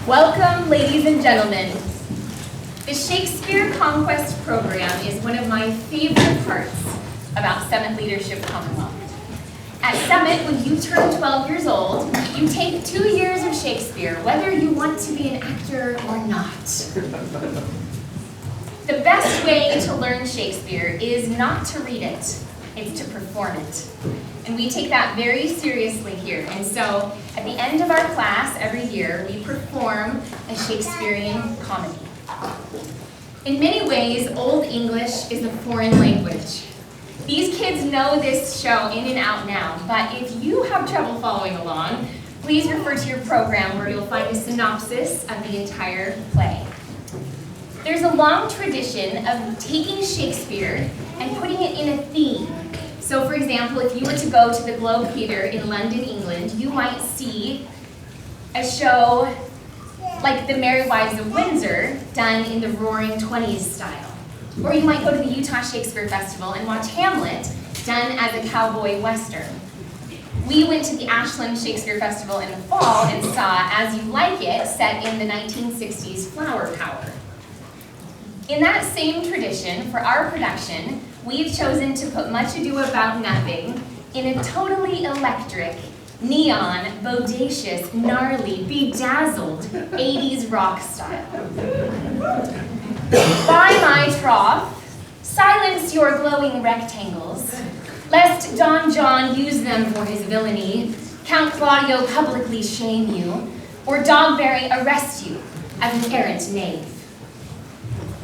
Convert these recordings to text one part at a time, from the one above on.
Welcome, ladies and gentlemen. The Shakespeare Conquest program is one of my favorite parts about Summit Leadership Commonwealth. At Summit, when you turn 12 years old, you take 2 years of Shakespeare, whether you want to be an actor or not. The best way to learn Shakespeare is not to read it, it's to perform it. And we take that very seriously here. And so, at the end of our class every year, we perform a Shakespearean comedy. In many ways, Old English is a foreign language. These kids know this show in and out now, but if you have trouble following along, please refer to your program where you'll find a synopsis of the entire play. There's a long tradition of taking Shakespeare and putting it in a theme. So for example, if you were to go to the Globe Theatre in London, England, you might see a show like The Merry Wives of Windsor done in the Roaring '20s style. Or you might go to the Utah Shakespeare Festival and watch Hamlet done as a cowboy western. We went to the Ashland Shakespeare Festival in the fall and saw As You Like It set in the 1960s Flower Power. In that same tradition, for our production, we've chosen to put Much Ado About Nothing in a totally electric, neon, bodacious, gnarly, bedazzled 80s rock style. By my troth, silence your glowing rectangles, lest Don John use them for his villainy, Count Claudio publicly shame you, or Dogberry arrest you as an errant knave.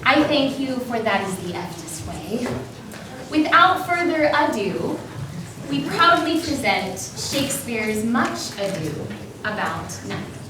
I thank you, for that is the eftest way. Without further ado, we proudly present Shakespeare's Much Ado About Nothing.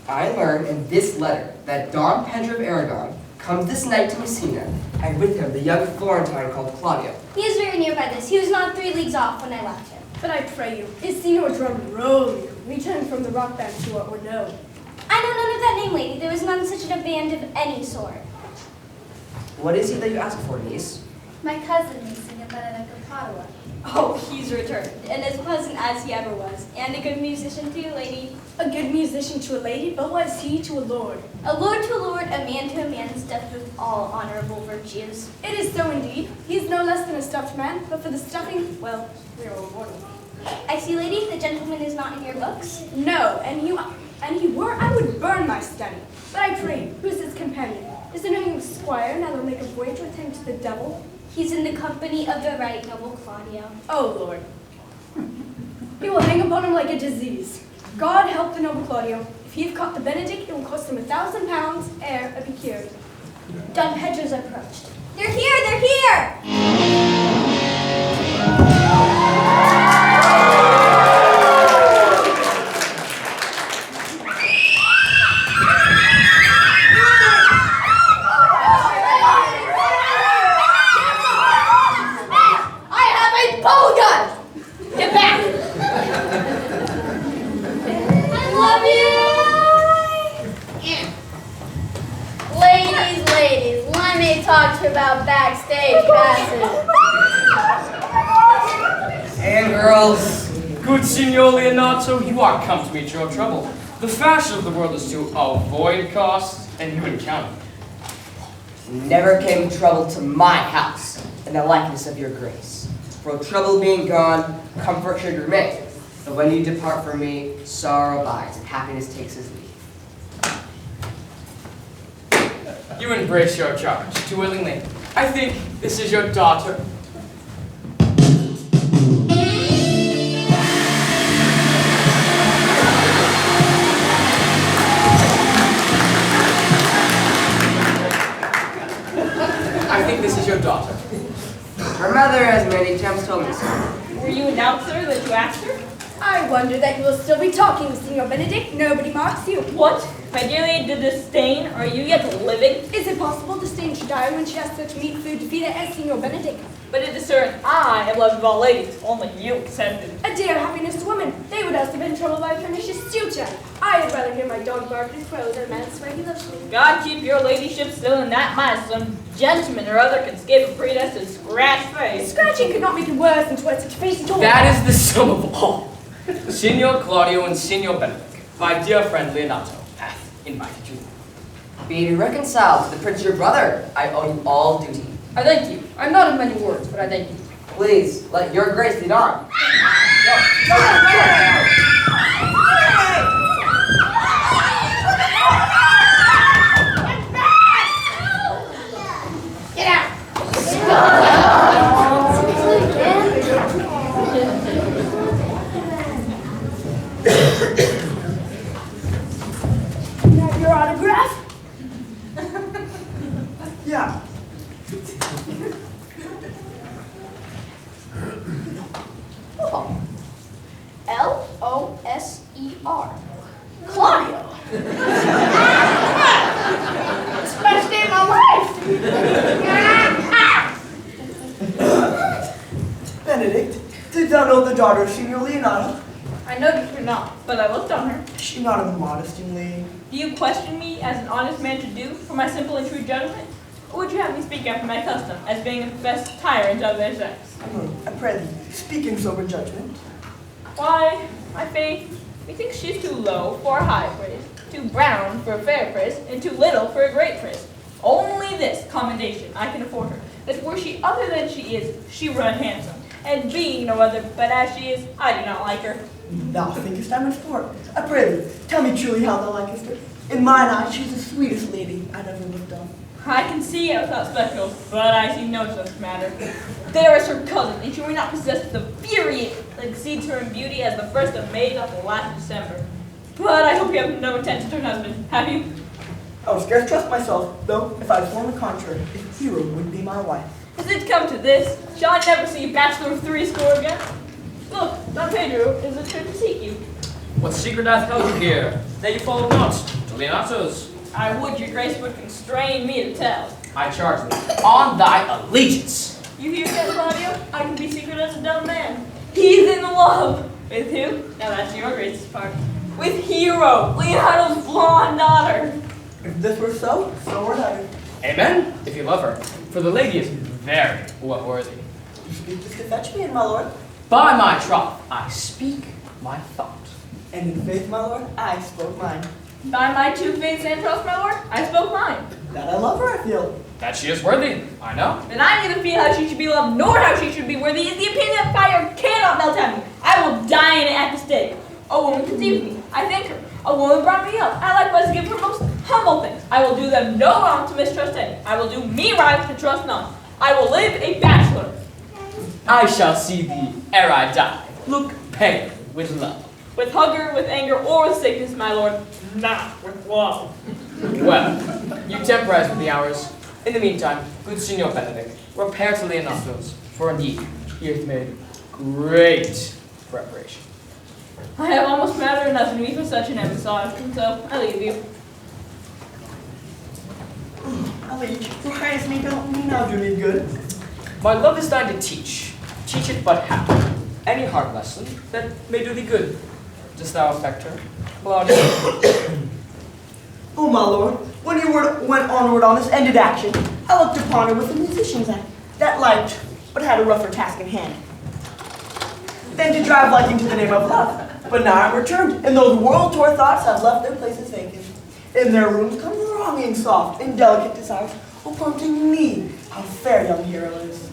I learn in this letter that Don Pedro of Aragon comes this night to Messina, and with him the young Florentine called Claudio. He is very near by this. He was not 3 leagues off when I left him. But I pray you, is Signor Drumrollio returning from the rock band tour or no? I know none of that name, lady. There was none such in a band of any sort. What is he that you ask for, niece? My cousin may sing about it at Padua. Oh, he's returned, and as pleasant as he ever was, and a good musician too, lady. A good musician to a lady, but what is he to a lord? A lord to a lord, a man stuffed with all honorable virtues. It is so indeed. He is no less than a stuffed man, but for the stuffing, well, we are immortal. I see, lady, the gentleman is not in your books. No, and he were, I would burn my study. But I pray you, who is his companion? Is there no young squire now that will make a voyage with him to the devil? He's in the company of the right noble Claudio. Oh, Lord. He will hang upon him like a disease. God help the noble Claudio. If he have caught the Benedict, it will cost him £1,000 ere it be cured. Don Pedro's approached. They're here! They're here! About backstage passes. And girls, Good Signor Leonato, you are come to meet your trouble. The fashion of the world is to avoid costs, and you encounter. Never came trouble to my house in the likeness of your grace. For trouble being gone, comfort should remain. But when you depart from me, sorrow abides, and happiness takes his leave. You embrace your charge too willingly. I think this is your daughter. I think this is your daughter. Her mother has many times told me so. Were you announced her that you asked her? I wonder that you will still be talking, Signor Benedict. Nobody marks you. What? My dear lady de Disdain, are you yet living? Is it possible Disdain should die when she has such meat food to feed it as Signor Benedict? But it is certain I am loved of all ladies, only you accepted. A dear happiness woman. They would else have been troubled by a pernicious suitor. I had rather hear my dog bark at his crow than a man swear he loves me. God keep your ladyship still in that mind. Some gentleman or other can skip a predestined scratch face. Scratching could not make it worse than to wear such a face at all. That is the sum of all. Signor Claudio and Signor Benedict, my dear friend Leonato, hath invited you. Be reconciled to the prince your brother. I owe you all duty. I thank you. I'm not of many words, but I thank you. Please, let your grace lead on. Get out! Now your autograph? Yeah. Oh. L-O-S-E-R. Claudio. It's the best day of my life. Benedict, did thou know the daughter of Signor Leonato? I noticed her not, but I looked on her. Is she not a modest young lady? Do you question me as an honest man should do for my simple and true judgment? Or would you have me speak after my custom, as being the best tyrant of their sex? I pray thee, speak in sober judgment. Why, my faith, methinks she's too low for a high praise, too brown for a fair praise, and too little for a great praise. Only this commendation I can afford her, that were she other than she is, she were unhandsome, and being no other but as she is, I do not like her. Thou thinkest I much for her. I pray thee, tell me truly how thou likest her. In mine eyes, she's the sweetest lady I'd ever looked on. I can see it without spectacles, but I see no such matter. There is her cousin, and she may not possess the fury that exceeds her in beauty as the 1st of May doth the last December. But I hope you have no intent to turn husband, have you? I would scarce trust myself, though, if I'd sworn the contrary, a hero would be my wife. Has it come to this? Shall I never see a bachelor of 60 again? Look, Don Pedro is returned to seek you. What secret hath held you here, that you followed not to Leonato's? I would your grace would constrain me to tell. I charge thee, on thy allegiance. You hear that, Claudio? I can be secret as a dumb man. He's in love. With who? Now that's your grace's part. With Hero, Leonardo's blonde daughter. If this were so, so were I. Amen, if you love her, for the lady is very worthy. You speak this to fetch me, and my lord. By my troth, I speak my thought. And in faith, my lord, I spoke mine. By my 2 faiths and trust, my lord, I spoke mine. That I love her, I feel. That she is worthy, I know. And I neither feel how she should be loved nor how she should be worthy is the opinion that fire cannot melt at me. I will die in it at the stake. A woman conceived me. I thank her. A woman brought me up. I likewise give her most humble things. I will do them no wrong to mistrust any. I will do me right to trust none. I will live a bachelor. I shall see thee ere I die. Look pale with love. With hunger, with anger, or with sickness, my lord, not with love. Well, you temporize with the hours. In the meantime, good Signor Benedict, repair to Leonato's, for indeed he hath made great preparation. I have almost matter enough in me for such an emissary, and so I leave you. A leech, your highness me don't now do me good. My love is thine to teach. Teach it but how. Any hard lesson that may do thee good. Dost thou affect her, Claudia? Oh, my lord, when you went onward on this ended action, I looked upon her with a musician's eye, that liked, but had a rougher task in hand. than to drive like into the name of love. But now I'm returned, and those world-tour thoughts have left their places vacant. In their rooms come longing soft and delicate desires, approaching me, how fair young hero is.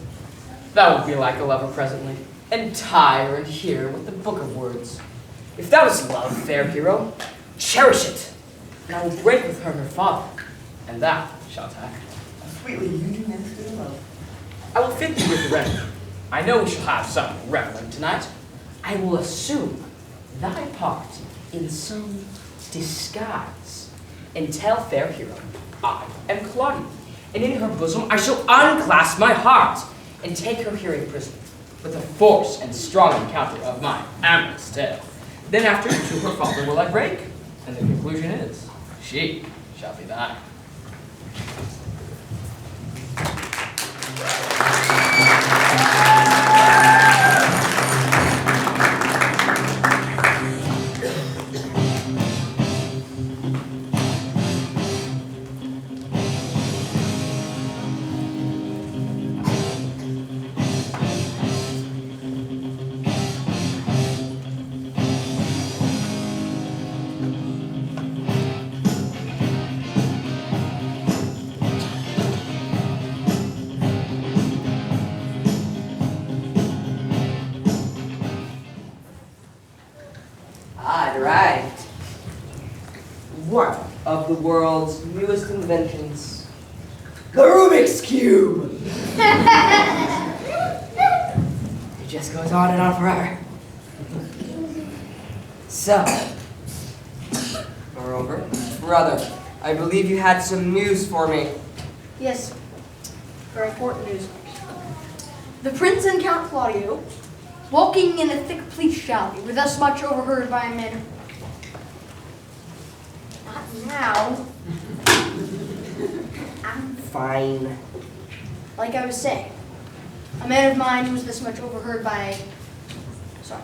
That would be like a lover presently, entire and here with the book of words. If that is love, fair hero, cherish it. And I will break with her father, and that shall attack. Sweetly, you do minister to love. I will fit you with the reverend. I know we shall have something reverend tonight. I will assume thy part in some disguise, and tell fair hero, I am Claudio, and in her bosom I shall unclasp my heart, and take her here in prison, with the force and strong encounter of my amorous tale. Then after to her father will I break, and the conclusion is, she shall be thine. I'd arrived. One of the world's newest inventions, the Rubik's Cube. It just goes on and on forever. So, moreover, brother, I believe you had some news for me. Yes, very important news. The Prince and Count Claudio, walking in a thick police shalley, were thus much overheard by a man. Not now. I'm Fine. like I was saying. A man of mine was thus much overheard by. Sorry.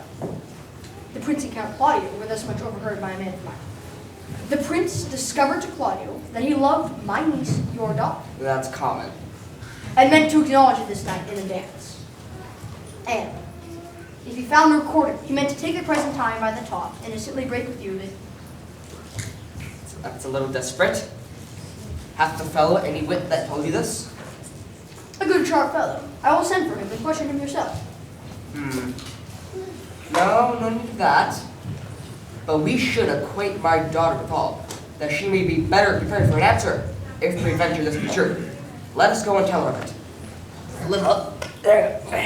The Prince and Count Claudio were thus much overheard by a man of mine. The Prince discovered to Claudio that he loved my niece, your daughter, That's common. and meant to acknowledge it this night in a dance. And if he found the recorder, he meant to take the present time by the top and instantly break with you of it. That's a little desperate. Hath the fellow any wit that told you this? A good sharp fellow. I will send for him and question him yourself. No need of that. But we should acquaint my daughter with all, that she may be better prepared for an answer, if we venture this be true. Let us go and tell her of it. Live up. There you go.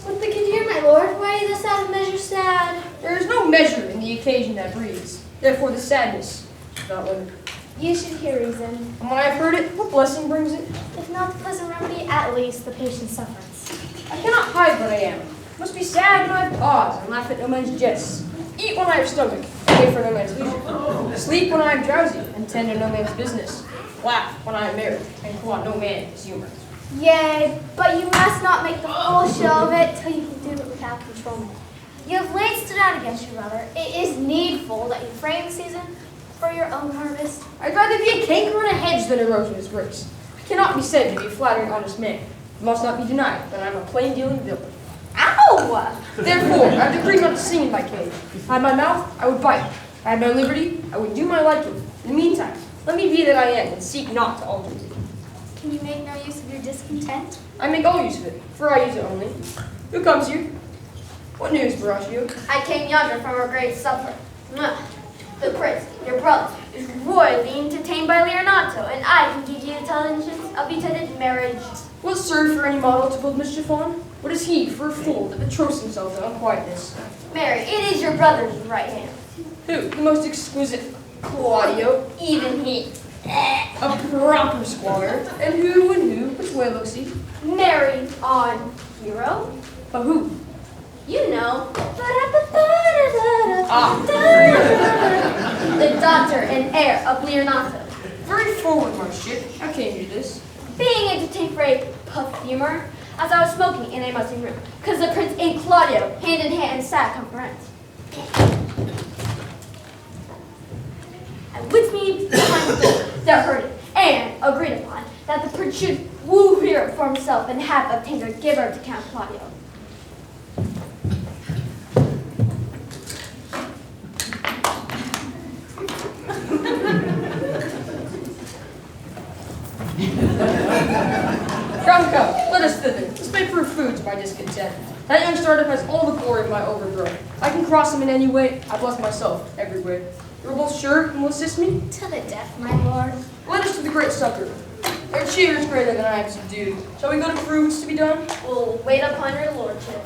What the good hear, my lord? Why are you thus out of measure sad? There is no measure in the occasion that breeds. Therefore the sadness is not limited. You should hear reason. And when I have heard it, what blessing brings it? If not the pleasant remedy, at least the patient sufferance. I cannot hide what I am. Must be sad when I have cause, and laugh at no man's jests. Eat when I have stomach, and wait for no man's leisure. Sleep when I am drowsy, and tend to no man's business. Laugh when I am merry, and call on no man's humor. Yea, but you must not make the full show of it till you can do it without control. You have late stood out against your brother. It is needful that you frame the season for your own harvest. I'd rather be a canker in a hedge than a rose in his grace. I cannot be said to be a flattering honest man. It must not be denied that I am a plain-dealing villain. Ow! Therefore, I have decreed not to sing in my cage. If I had my mouth, I would bite. If I had my liberty, I would do my liking. In the meantime, let me be that I am, and seek not to alter it. Can you make no use of your discontent? I make all use of it, for I use it only. Who comes here? What news, Baraccio? I came yonder from our great supper. The prince, your brother, is royally entertained by Leonato, and I can give you intelligence of intended marriage. What serve for any model to build mischief on? What is he for a fool that betroths himself to unquietness? Mary, it is your brother's right hand. Who? The most exquisite Claudio? Even he. A proper squire. And who? Which way looks he? Married on Hero. But who? You know. Ah. The daughter and heir of Leonardo. Very forward, my ship. How came you to this? Being entertained for a puff humor as I was smoking in a musty room, because the prince and Claudio, hand in hand, sat conference. And with me behind the door, they heard it and agreed upon that the prince should woo Hero for himself and have obtained her giver to Count Claudio. Come, let us thither. Let's make for food to my discontent. That young startup has all the glory of my overthrow. I can cross him in any way. I bless myself every way. You're both sure and will assist me? To the death, my lord. Let us to the great supper. Their cheer is greater than I am subdued. Shall we go to fruits to be done? We'll wait upon your lordship.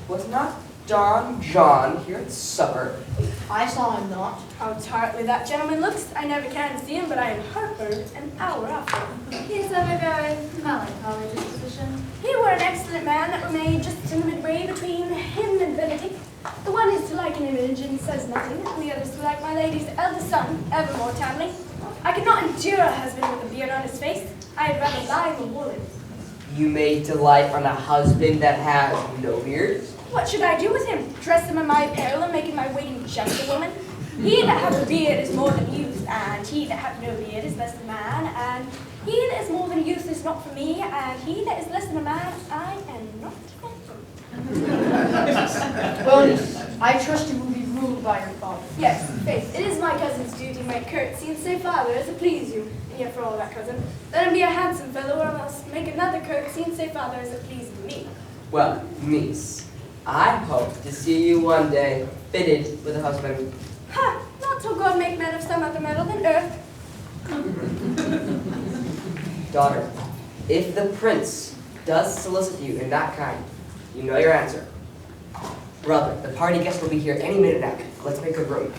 Was not Don John here at supper? I saw him not. How tartly that gentleman looks. I never can see him, but I am heartburned an hour after. He's of a very melancholy disposition. He were an excellent man that remained just in the midway between him and Benedict. The one is to like an image and says nothing, and the other is to like my lady's eldest son, ever more timely. I could not endure a husband with a beard on his face. I had rather lie than woolly. You may delight on a husband that has no beard? What should I do with him? Dress him in my apparel and make him my waiting gentlewoman? He that hath a beard is more than youth, and he that hath no beard is less than man, and he that is more than youth is not for me, and he that is less than a man, I am not for him. Well, niece, I trust you will be ruled by your father. Yes, faith, it is my cousin's duty to make courtesy and say father as it please you. And yet for all that, cousin, let him be a handsome fellow, or else make another courtesy and say father as it pleases me. Well, niece, I hope to see you one day fitted with a husband. Ha! Not till God make men of some other metal than earth. Daughter, if the prince does solicit you in that kind, you know your answer. Brother, the party guest will be here any minute now. Let's make a room.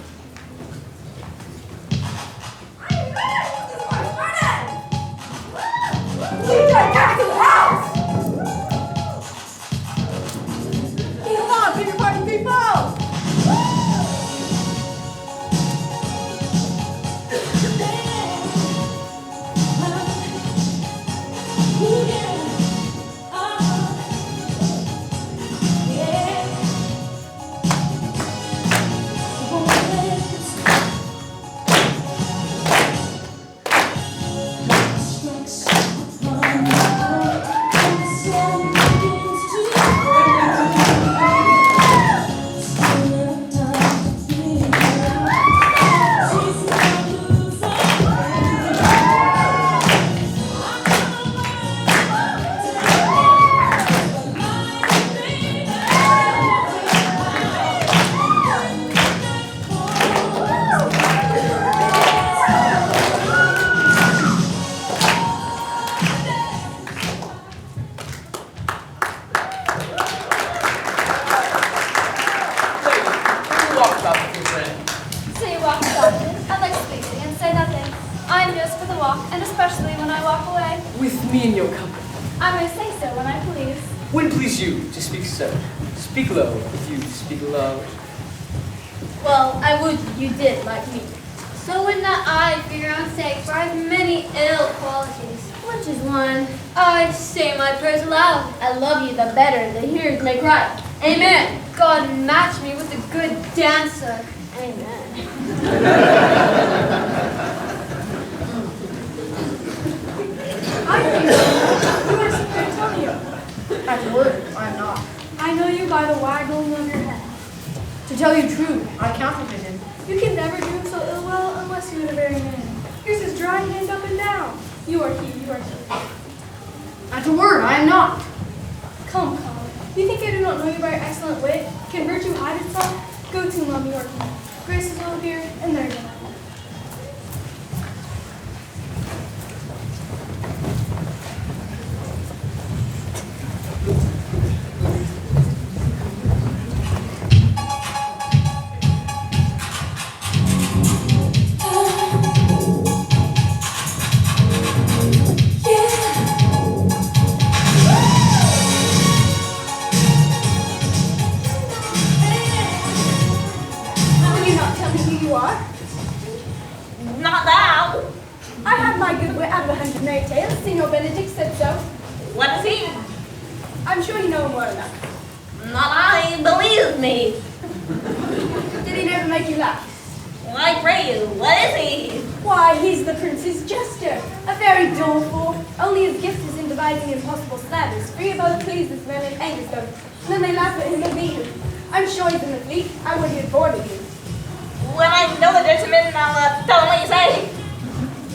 Come on, bigger party people! Yeah. talk, and especially when I walk away. With me in your company. I may say so when I please. When please you to speak so? Speak low, if you speak low. Well, I would you did like me. So would not I for your own sake, for I have many ill qualities. Which is one, I say my prayers aloud. I love you the better, the hearers may cry. Amen. God match me with a good dancer. Amen. I think you are Sir Antonio. At word, I am not. I know you by the waggling of your head. To tell you true, I counterfeit him. You can never do so ill well unless you are the very man. Here's his dry hand up and down. You are he, you are he. At a word, I am not. Come, come. You think I do not know you by your excellent wit? Can virtue hide itself? Go to, love me, or grace is all here, and there you are. Will you not tell me who you are? Not now. I had my good wit out of 100 merry tales. Signor Benedict said so. What is he? I'm sure you know him well enough. Not I, believe me. Did he never make you laugh? I pray you, what is he? Why, he's the prince's jester. A very dull fool. Only his gift is in devising impossible slanders. Free about pleases men and angers them. And then they laugh at him and beat him. I'm sure he's in the fleet. I would have boarded you. When I know the gentleman, I'll tell him what you say.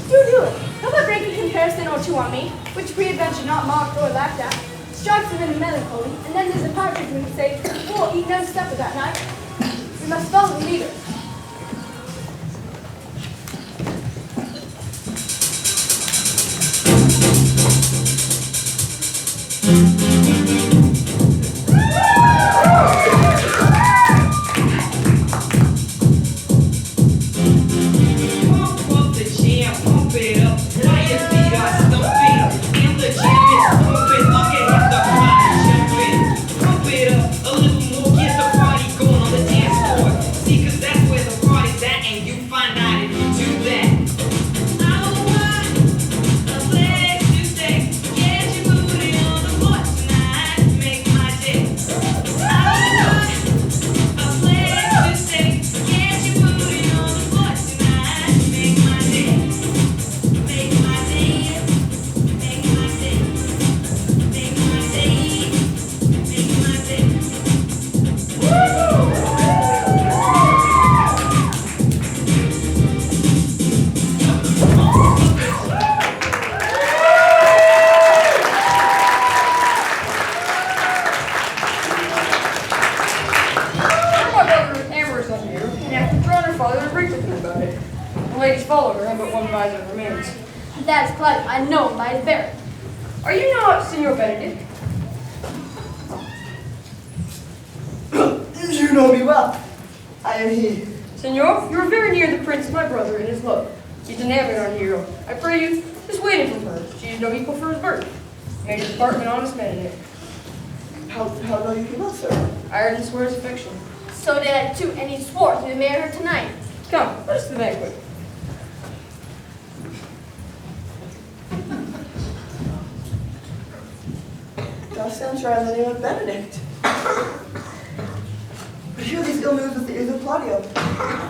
Do it. How about break a comparison or two on me, which pre-adventure not mocked or laughed at, strikes him in melancholy, and then there's a partridge when he says, we'll eat no supper that night. We must follow the leader. That's Claudio. I know him by his bearing. Are you not Signor Benedict? You know me well. I am he. Senor, you are very near the prince, my brother, in his love. He's an our hero. I pray you, just wait from her. She is no equal for his birth. Made his part an honest man in it. How know you came up, sir? I heard him swear his affection. So did I too, and he swore to marry her tonight. Come, let us to the banquet. That sounds right on the name of Benedict. But hear these ill news with the ears of Claudio.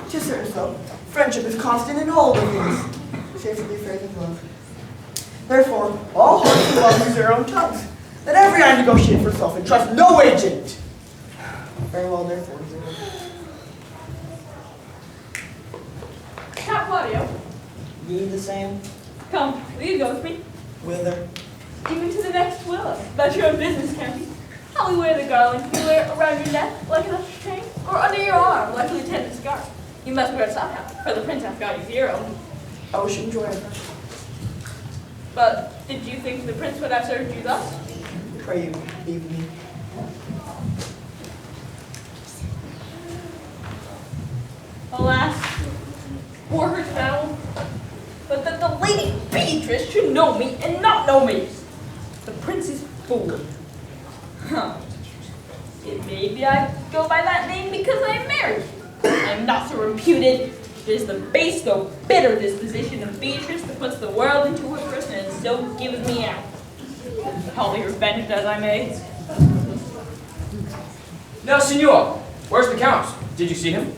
'Tis certain so. Friendship is constant in all things, save for the affairs of love. Therefore, all hearts in love use their own tongues. Let every eye negotiate for self and trust no agent. Very well, therefore. Count Claudio, Me the same. come, will you go with me? Whither? Even to the next willow. About your own business, County. How we wear the garland? You wear it around your neck like an usher's chain, or under your arm like a lieutenant's scarf? You must wear it somehow, for the prince hath got you hero. I wish you enjoy it. But did you think the prince would have served you thus? Pray you, leave me. Alas, bore her to battle, but the that the Lady Beatrice should know me and not know me. The prince is fool. Huh. Maybe I go by that name because I am married. I am not so reputed. It is the base, though bitter disposition of Beatrice that puts the world into her person and so gives me out. I'll be revenged as I may. Now, senor, where's the count? Did you see him?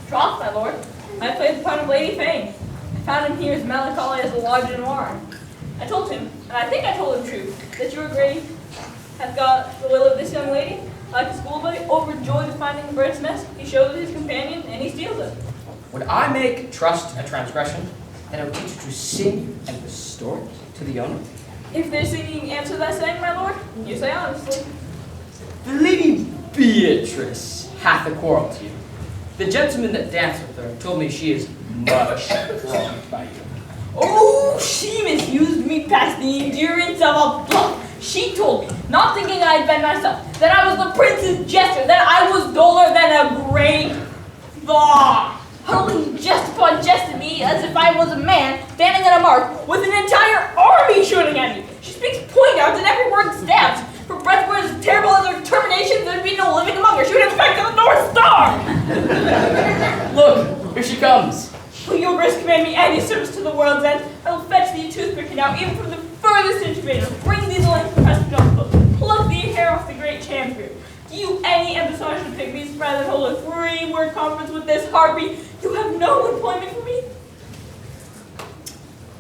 Troth, my lord, I played the part of Lady Fame. I found him here as melancholy as the lodge in Warren. I told him, and I think I told him true, that your grave hath got the will of this young lady. Like a schoolboy, overjoyed at finding the bird's nest, he shows it his companion, and he steals it. Would I make trust a transgression, then I would teach you to sing and restore it to the owner? If their singing answer that saying, my lord, you say honestly. The Lady Beatrice hath a quarrel to you. The gentleman that danced with her told me she is much wronged by you. Oh, she misused me past the endurance of a bluff. She told me, not thinking I had been myself, that I was the prince's jester, that I was duller than a grape. Ah! Hurling jest upon jest at me as if I was a man standing at a mark with an entire army shooting at me. She speaks poignards and every word stabs. Her breath was as terrible as her determination, there'd be no living among her. She would infect the North Star. Look, here she comes. Will your grace command me any service to the world's end? I will fetch thee a toothpick now, even from the furthest incubator. Bring thee the length of pressed jumbo. Pluck thee a hair off the great champion. Do you any embassage to pygmies rather than hold a 3-word conference with this harpy? You have no employment for me?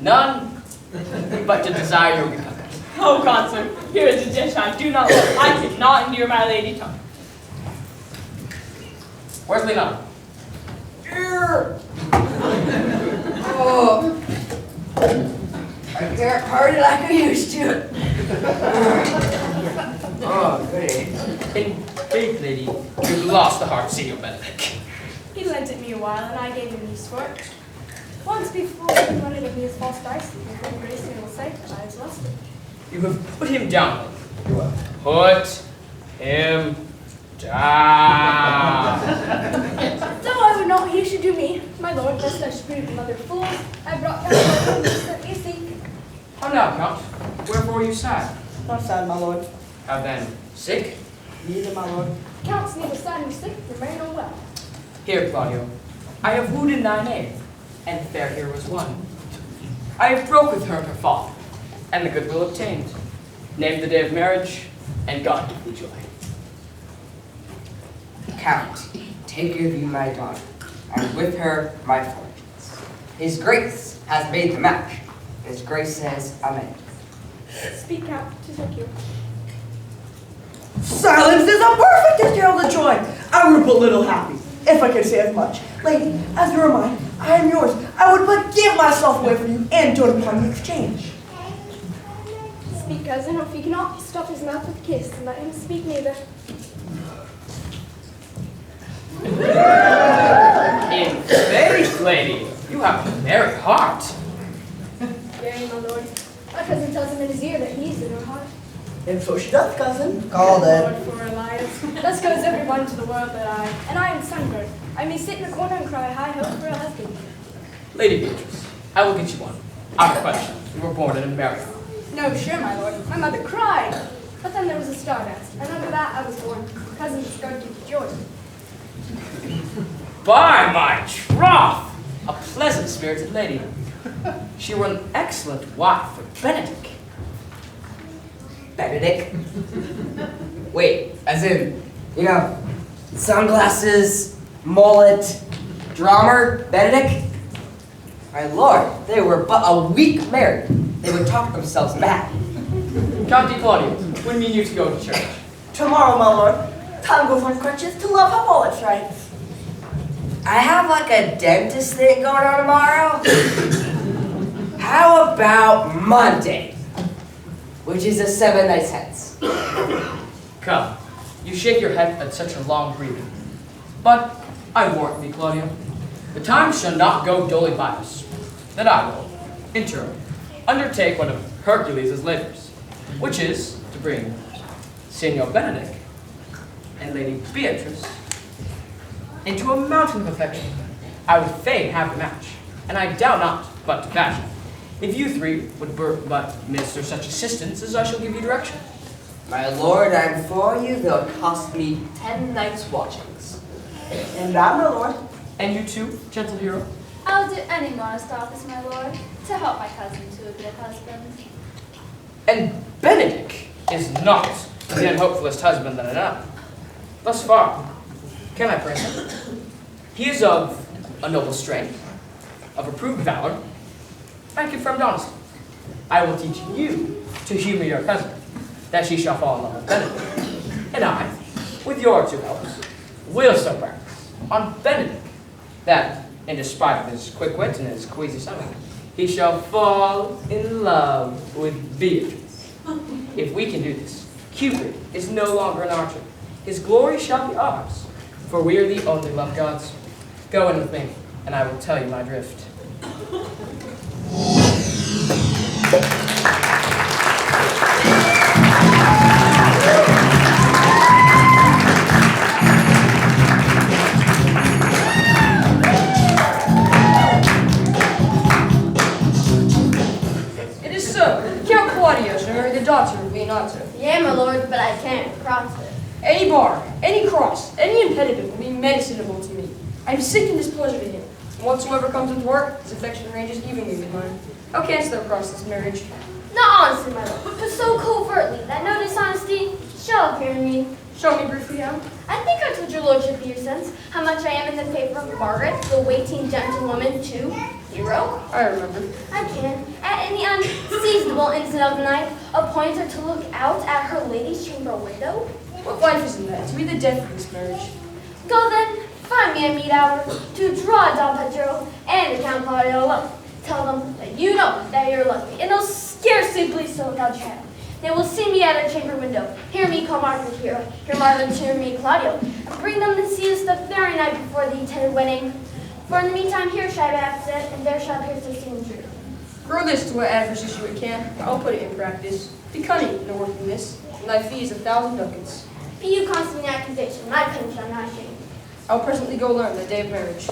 None, but to desire your recovery. Oh, consort, here is a dish I do not love. I cannot endure my lady tongue. Where's Leonardo? Here. Oh, I can't party like I used to. Oh, goody. In faith, lady, you've lost the heart, Signor Benedict. He lent it me a while, and I gave him use for it. Once before, he wanted of me his false dice, and her grace will say that I was lost it. You have put him down. You have put him down. Though I would not he should do me, my lord, lest I should prove another fool, I brought down the news that you seek. How now, Count? Wherefore are you sad? Not sad, my lord. How then, sick? Neither, my lord. Counts neither sad nor sick, nor merry nor well. Here, Claudio, I have wooed in thy name, and fair here was won. I have broke with her father, and the goodwill obtained. Named the day of marriage, and God give thee joy. Count, take of you my daughter, and with her my fortunes. His grace has made the match. His grace says, Amen. Speak out, tis like you. Silence is a perfect herald of joy. I would but little happy, if I could say as much. Lady, as you are mine, I am yours. I would but give myself away for you and dote upon the exchange. Speak, cousin, or if you cannot, stop his mouth with a kiss, and let him speak neither. In faith, lady, you have a merry heart. Very, my lord. My cousin tells him in his ear that he is in her heart. And so she doth, cousin. Called Lord it. for alliance. Thus goes everyone to the world that and I am sunburned. I may sit in a corner and cry high hope for a husband. Lady Beatrice, I will get you one. Out of question, you were born in America. No, sure, my lord. My mother cried. But then there was a stardust, and under that I was born. Cousin discarded to joy. By my troth, a pleasant spirited lady. She were an excellent wife for Benedict. Benedict? Wait, as in, sunglasses, mullet, drummer, Benedict? My lord, they were but a week married. They would talk themselves mad. Count de Claudio, when mean you to go to church? Tomorrow, my lord. Time goes on crutches to love up all its rights. I have like a dentist thing going on tomorrow. How about Monday? Which is a 7 nights hence. Come, you shake your head at such a long breathing. But I warn thee, Claudio, the time shall not go dully by us. That I will, in turn, undertake one of Hercules' labors, which is to bring Signor Benedict and Lady Beatrice into a mountain of affection. I would fain have the match, and I doubt not but to fashion, If you three would but minister such assistance as I shall give you direction. My lord, I'm for you, though it cost me 10 nights' watchings. And I, my lord. And you too, gentle hero? I'll do any modest office, my lord, to help my cousin to a good husband. And Benedict is not the unhopefullest husband that I know. Thus far, can I praise him? He is of a noble strength, of approved valor, and confirmed honesty. I will teach you to humor your cousin, that she shall fall in love with Benedict. And I, with your two helps, will so practice on Benedict, that, in despite of his quick wit and his queasy stomach, he shall fall in love with Beatrice. If we can do this, Cupid is no longer an archer. His glory shall be ours, for we are the only love gods. Go in with me, and I will tell you my drift. It is so. Count Claudio shall marry the daughter of Leonato. Yeah, my lord, but I can't cross it. Any bar, any cross, any impediment will be medicinable to me. I am sick and displeasure to him. And whatsoever comes with work, his affection ranges evenly with mine. How canst thou cross this marriage? Not honestly, my lord, but so covertly that no dishonesty shall appear in me. Show me briefly how. I think I told your lordship years since how much I am in the favor of Margaret, the waiting gentlewoman to hero. I remember. I can, at any unseasonable instant of the night, appoint her to look out at her lady's chamber window. What life is in that? To be the death of this marriage. Go then, find me a meet hour to draw Don Pedro and the Count Claudio alone. Tell them that you know that you're lucky, and they'll scarcely believe so without trial. They will see me at her chamber window, hear me call Margaret hero, hear Margaret cheer me Claudio, and bring them to see us the very night before the intended wedding. For in the meantime, here shall be absent, and there shall appear so soon true. Grow this to what adversaries you can. I'll put it in practice. Be cunning in working this, and thy fee is 1,000 ducats. Be you constant in accusation, my pen shall not shame. I'll presently go learn the day of marriage.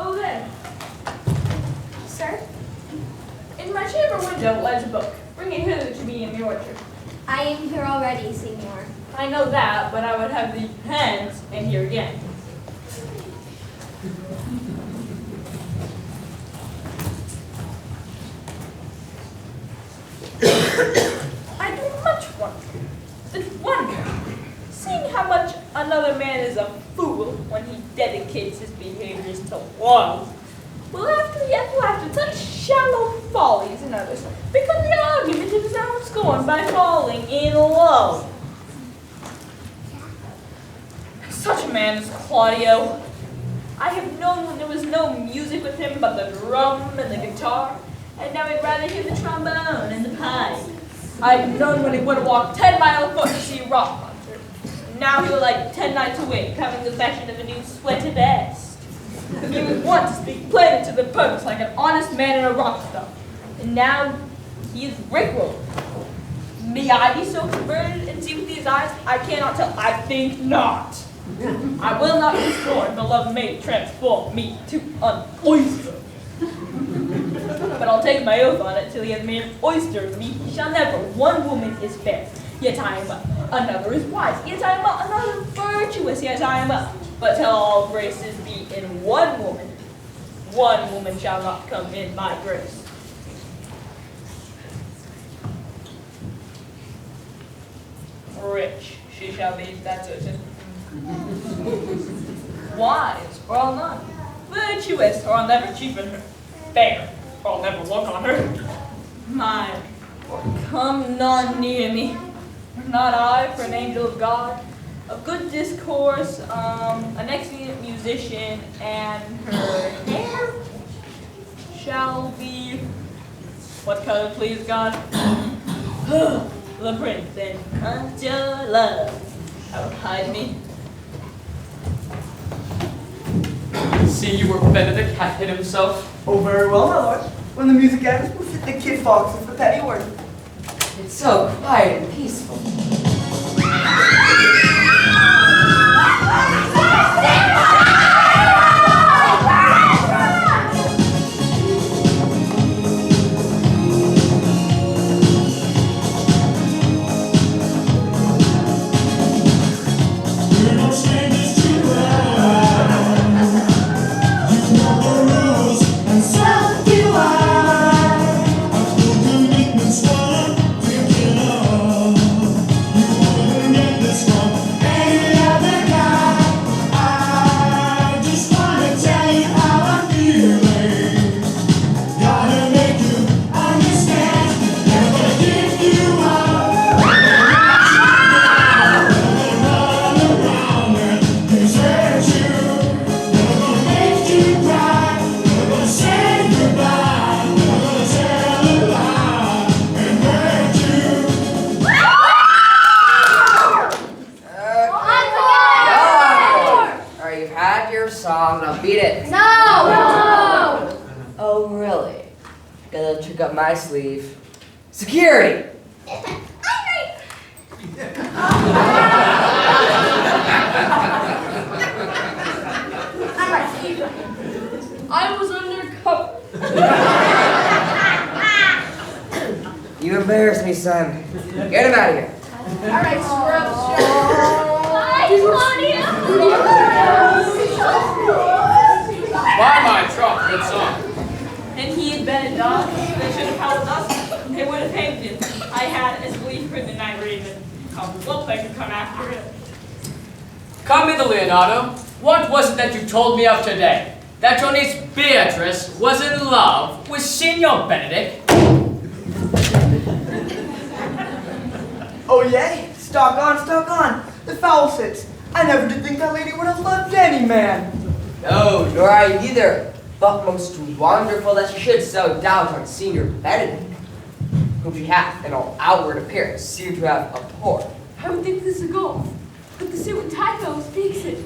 Oh, there. Sir, In my chamber window lies a book. Bring it hither to me in the orchard. I am here already, Seymour. I know that, but I would have the hands in here again. I do much wonder, seeing how much another man is a fool when he dedicates his behaviors to love, will after such shallow follies in others become the argument of his own scorn by falling in love. Such a man as Claudio. I have known when there was no music with him but the drum and the guitar, and now he'd rather hear the trombone and the pipe. I've known when he would have walked 10 miles foot to see a rock concert. Now he would like 10 nights awake, having the fashion of a new sweater vest. He was wont to speak plain to the purpose like an honest man in a rock star, and now he is rickrolled. May I be so converted and see with these eyes? I cannot tell. I think not. I will not be scorned. The love may transform me to an oyster. I'll take my oath on it till he has made an oyster of me. He shall never. One woman is fair, yet I am up. Another is wise, yet I am up. Another virtuous, yet I am up. But till all graces be in one woman shall not come in my grace. Rich she shall be, that's it. Wise, or I'll none. Virtuous, or I'll never cheapen her. Fair, or I'll never look on her. Mild, or come none near me. Not I for an angel of God. Of good discourse, an excellent musician, and her hair shall be, what color please God? The prince and conjure love. Oh, hide me. See you where Benedict hath hid himself. Oh, very well, my lord. When the music ends, we'll fit the kid foxes for penny worth. It's so quiet and peaceful. Up my sleeve. Security! I was undercover. You embarrass me, son. Get him out of here. All right, scrubs. By my troth, good song. And he had been a dog, they should have held us, they would have hanged him. I had as belief for the night raven. We'll they could come after it. Come hither, Leonardo. What was it that you told me of today? That your niece Beatrice was in love with Signor Benedict? Oh, yay? Stock on, stock on. The foul sits. I never did think that lady would have loved any man. No, nor I either. But most wonderful that she should so doubt on Senior Benedict, whom she hath, in all outward appearance, seemed to have abhorred. I would think this would go, but the suit with Tycho speaks it.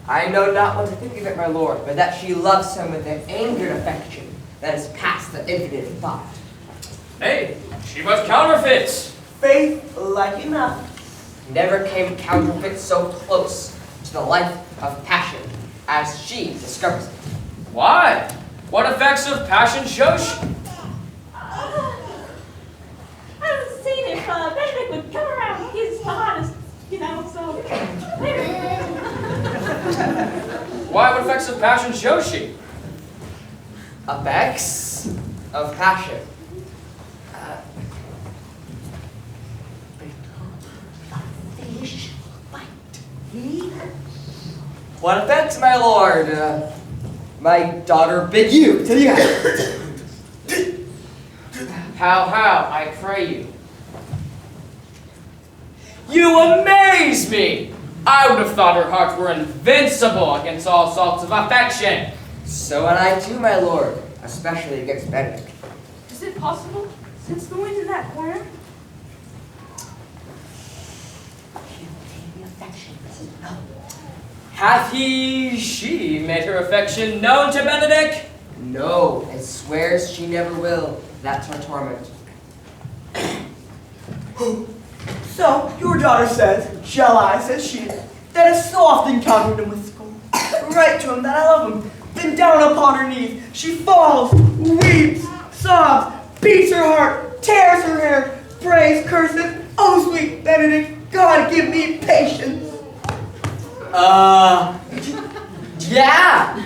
I know not what to think of it, my lord, but that she loves him with an angered affection that is past the infinite thought. Hey, she was counterfeits. Faith, like enough. Never came counterfeit so close to the life of passion as she discovers it. Why? What effects of passion shows she? I haven't seen if Benedict would come around. He's the hottest, you know, so. Why? What effects of passion shows she? Effects of passion. What effects, my lord? My daughter bid you to the end. How, I pray you? You amaze me! I would have thought her heart were invincible against all sorts of affection. So would I too, my lord, especially against Benedict. Is it possible? Since the wind in that corner? Hath she made her affection known to Benedict? No, and swears she never will. That's her torment. So, your daughter says, shall I, says she, that has so often countered him with scorn. Write to him that I love him, bid then down upon her knees, she falls, weeps, sobs, beats her heart, tears her hair, prays, curses. Oh, sweet Benedict, God give me patience. Yeah,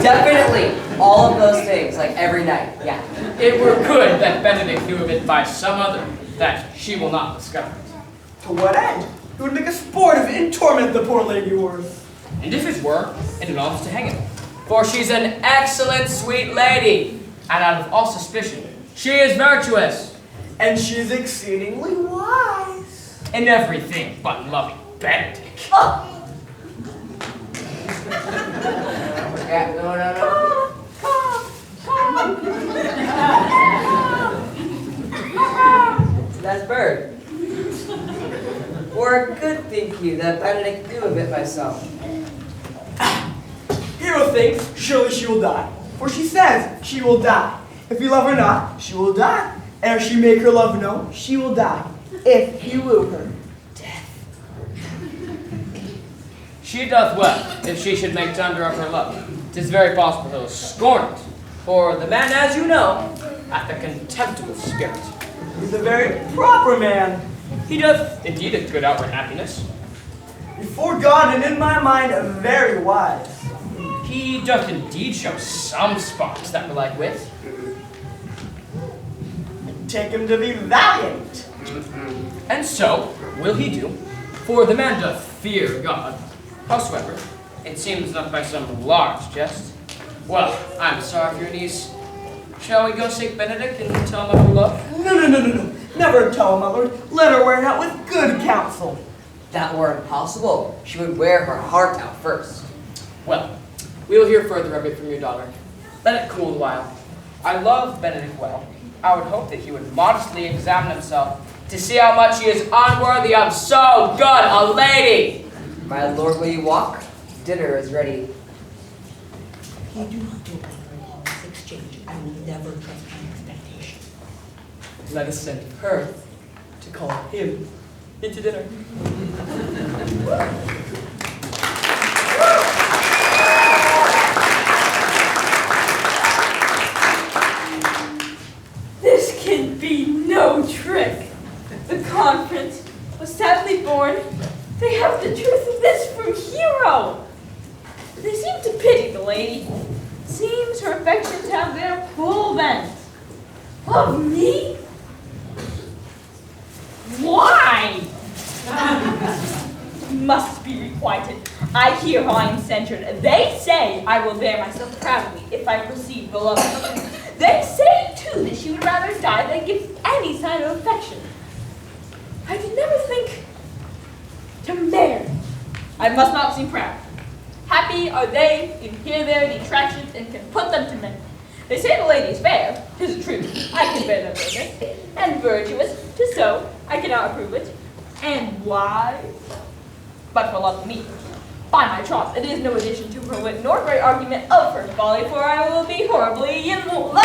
definitely. All of those things, like every night, yeah. It were good that Benedict knew of it by some other, that she will not discover it. To what end? It would make a sport of it and torment the poor lady worse. And if it were, it belongs to hang it. For she's an excellent sweet lady, and out of all suspicion, she is virtuous. And she is exceedingly wise. In everything but loving Benedict. Yeah, no. That's Bird. Or good think you that Benedict knew of it by some. Hero thinks surely she will die. For she says she will die. If you love her not, she will die. And if she make her love known, she will die. If you woo her, death. She doth well, if she should make tender of her love. 'Tis very possible he'll scorn it. For the man, as you know, hath a contemptible spirit. He's a very proper man. He doth indeed a good outward happiness. Before God and in my mind, very wise. He doth indeed show some sparks that were like wit. Take him to be valiant. And so will he do, for the man doth fear God. Howsoever, it seems not by some large jest. Well, I'm sorry for your niece. Shall we go seek Benedict and tell him of her love? No. Never tell him, my lord. Let her wear it out with good counsel. That were impossible. She would wear her heart out first. Well, we will hear further of it from your daughter. Let it cool a while. I love Benedict well. I would hope that he would modestly examine himself to see how much he is unworthy of so good a lady. My lord, will you walk? Dinner is ready. You do not do it in this exchange. I will never trust my expectation. Let us send her to call him into dinner. This can be no trick. The conference was sadly born. They have the truth of this from Hero. They seem to pity the lady. Seems her affections have their full bent. Of me? Why? Must be requited. I hear how I am censured. They say I will bear myself proudly if I proceed beloved. They say, too, that she would rather die than give any sign of affection. I did never think to marry. I must not seem proud. Happy are they who hear their detractions and can put them to mend. They say the lady is fair, 'tis true, I can bear them witness, and virtuous, 'tis so, I cannot approve it, and wise, but for love of me. By my troth, it is no addition to her wit, nor great argument of her folly, for I will be horribly in love.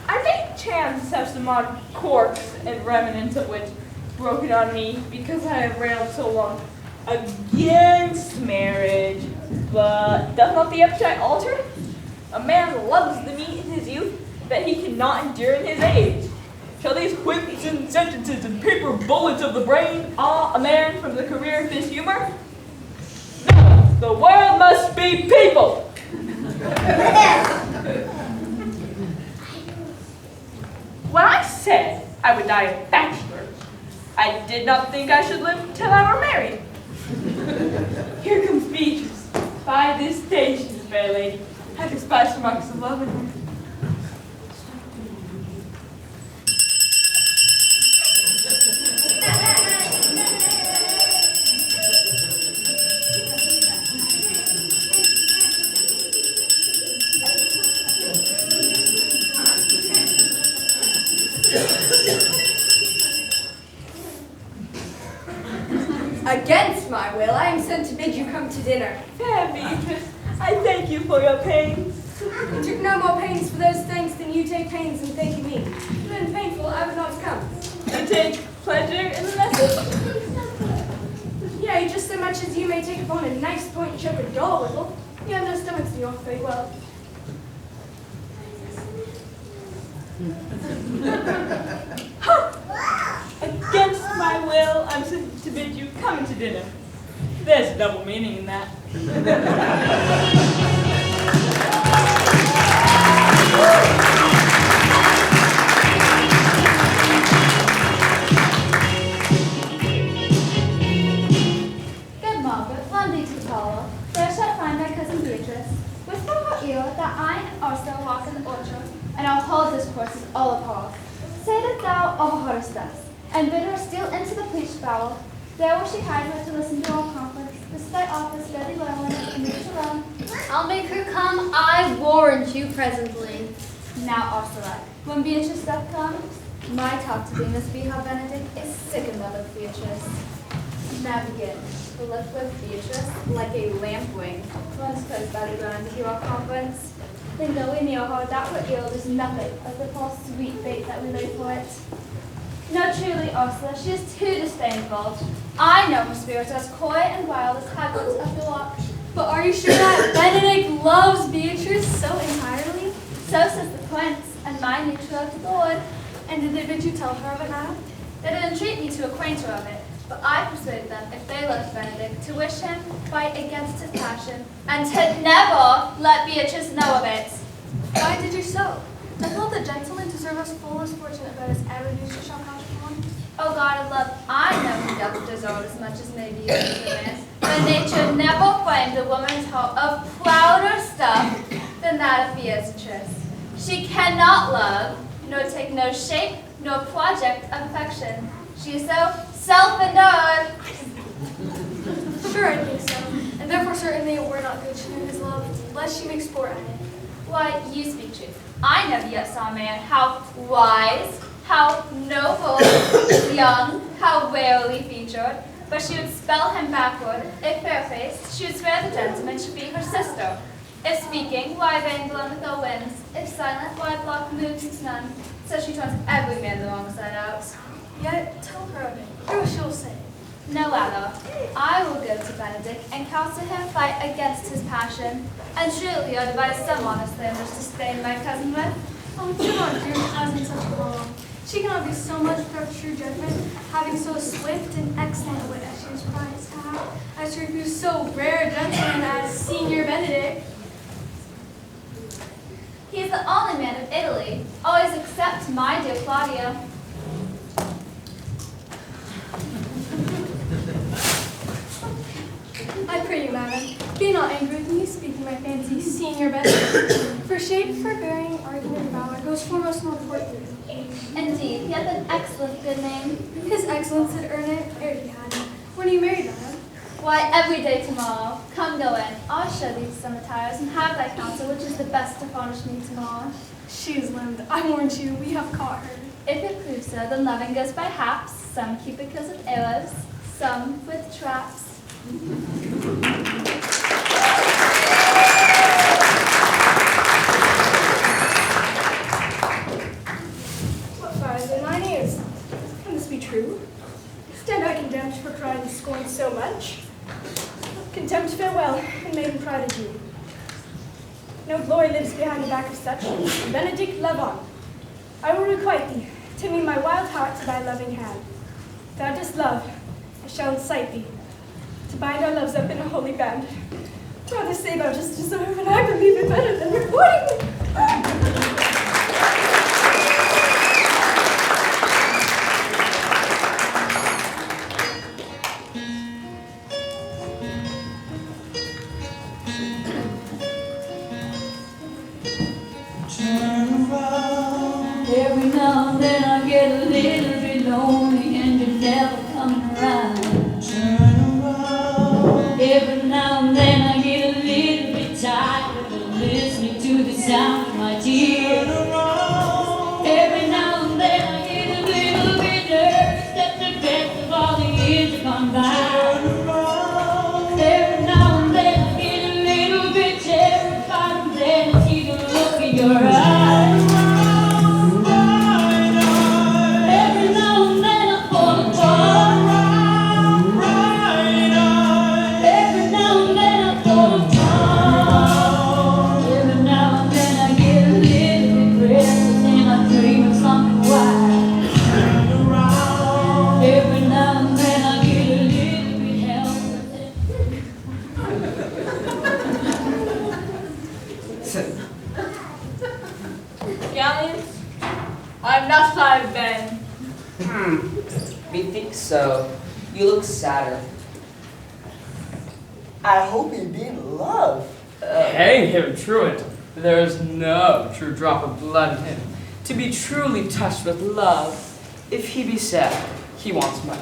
I may chance have some odd quirks and remnants of wit broken on me because I have railed so long against marriage, but does not the appetite alter? A man loves the meat in his youth that he cannot endure in his age. Shall these whips and sentences and paper bullets of the brain awe a man from the career of his humor? No, the world must be peopled. When I said I would die a bachelor, I did not think I should live till I were married. Here comes Beatrice. By this station, fair lady, I despise the marks of love in her. Against my will, I am sent to bid you come to dinner. Fair Beatrice, I thank you for your pains. You took no more pains for those things than you take pains in thanking me. If it had been painful, I would not have come. You take pleasure in the message. Yeah, you just upon a nice point choker doll whistle. You have no stomachs to off very well. Against my will, I'm sent to bid you come to dinner. There's a double meaning in that. Good Margaret, London to Paula. There shall I find my cousin Beatrice. Whisper her ear that I and Ursula walk in the orchard, and our whole discourses all apart. Say that thou overheardest us, and bid her steal into the pleached bower. There will she hide her to listen to our conference. This is thy office, Betty Llewellyn, and leave it alone. I'll make her come, I warrant you presently. Now, Ursula, when Beatrice doth come, my talk to thee must be how Benedict is sickened of Beatrice. Now begin. To lift with Beatrice like a lamp wing, once close by the ground to hear our conference. Then though we know her that her ill is nothing of the false sweet fate that we lay for it. No, truly, Ursula, she is too disdainful. I know her spirit as coy and wild as Hagrid's of the walk. But are you sure that Benedict loves Beatrice so entirely? So says the prince, and my new true to the Lord. And did they bid you tell her of it now? They did entreat me to acquaint her of it, but I persuaded them, if they loved Benedict, to wish him fight against his passion, and to never let Beatrice know of it. Why did you so? I thought the gentleman deserved us full as fortunate that his ever news shall count upon. O God of love, I know he doth deserve as much as may be yours as a man, but nature never framed a woman's heart of prouder stuff than that of Beatrice. She cannot love, nor take no shape, nor project of affection. She is so self-endowed. Sure, I think so. And therefore certainly it were not good to know his love, lest she make sport at it. Why, you speak truth. I never yet saw a man how wise, how noble, young, how rarely featured, but she would spell him backward. If fair-faced, she would swear the gentleman should be her sister. If speaking, why vain blown with the winds? If silent, why block moods none? So she turns every man the wrong side out. Yet tell her of it. Hear what she'll say. No, Ella, I will go to Benedict and counsel him fight against his passion. And surely I'll devise some honest language to stain my cousin with. Oh, do not do as in such a wrong. She cannot be so much of true judgment, having so swift and excellent wit as she is prized to have, as to refuse so rare a gentleman as Senior Benedict. He is the only man of Italy, always except my dear Claudia. I pray you, madam, be not angry with me, speaking my fancy, Senior Benedict. For shape, for bearing, argument, and valor goes foremost more importantly. Indeed, he hath an excellent good name. His excellence had earned it ere he had it. When he married, madam. Why, every day tomorrow. Come, go in. I'll show thee some attires, and have thy counsel, which is the best to furnish me tomorrow. She is limbed. I warrant you, we have caught her. If it proves so, then loving goes by haps. Some keep it because of arrows, some with traps. What fires in mine ears? Can this be true? Stand I condemned for pride and scorn so much? Contempt farewell, and maiden pride adieu. No glory lives behind the back of such. Benedict, love on. I will requite thee, to me my wild heart to thy loving hand. Thou dost love, I shall incite thee, to bind our loves up in a holy band. Rather say thou just deserve, and I believe it better than reporting me. Every now and then I get a little bit lonely and you're never coming around. Every now and then I get a little bit tired of listening to the sound of my tears. Every now and then I get a little bit nervous at the best of all the years have gone by. Every now and then I get a little bit terrified and then I see the look in your eyes. Every now and then I fall apart. Methinks so. You look sadder. I hope he be in love. Hang him, truant. There is no true drop of blood in him. To be truly touched with love, if he be sad, he wants money.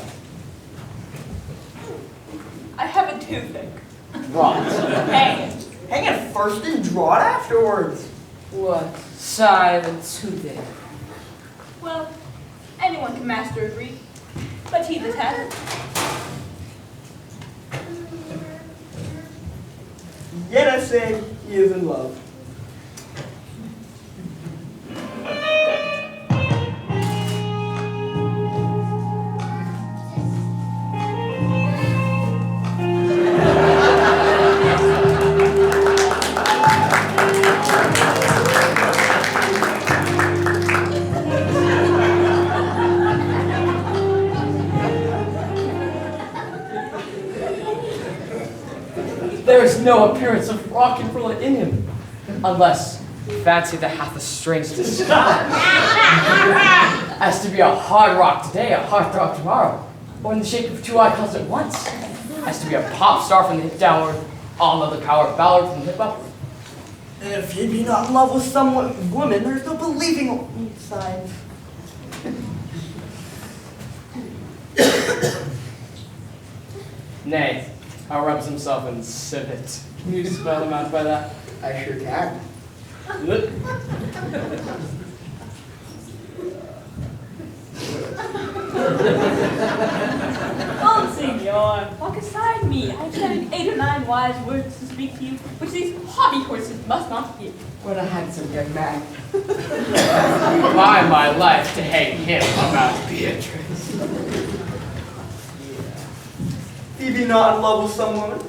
I have a toothache. Rot. Hang it. Hang it first and draw it afterwards. What? Sigh the toothache. Well, anyone can master a grief, but he that has it. Yet I say he is in love. There is no appearance of rock and roll in him, unless fancy that hath a strange disguise. As to be a hard rock today, a hard rock tomorrow, or in the shape of two icons at once. As to be a pop star from the hip downward, all other power ballad from the hip upward. If he be not in love with some woman, there's no believing signs. Nay, how rubs himself in civet. Can you spell him out by that? I sure can. Look. Oh, senor, walk aside me. I have said 8 or 9 wise words to speak to you, which these hobby horses must not hear. What a handsome young man. By my life to hang him about Beatrice. If he be not in love with some woman.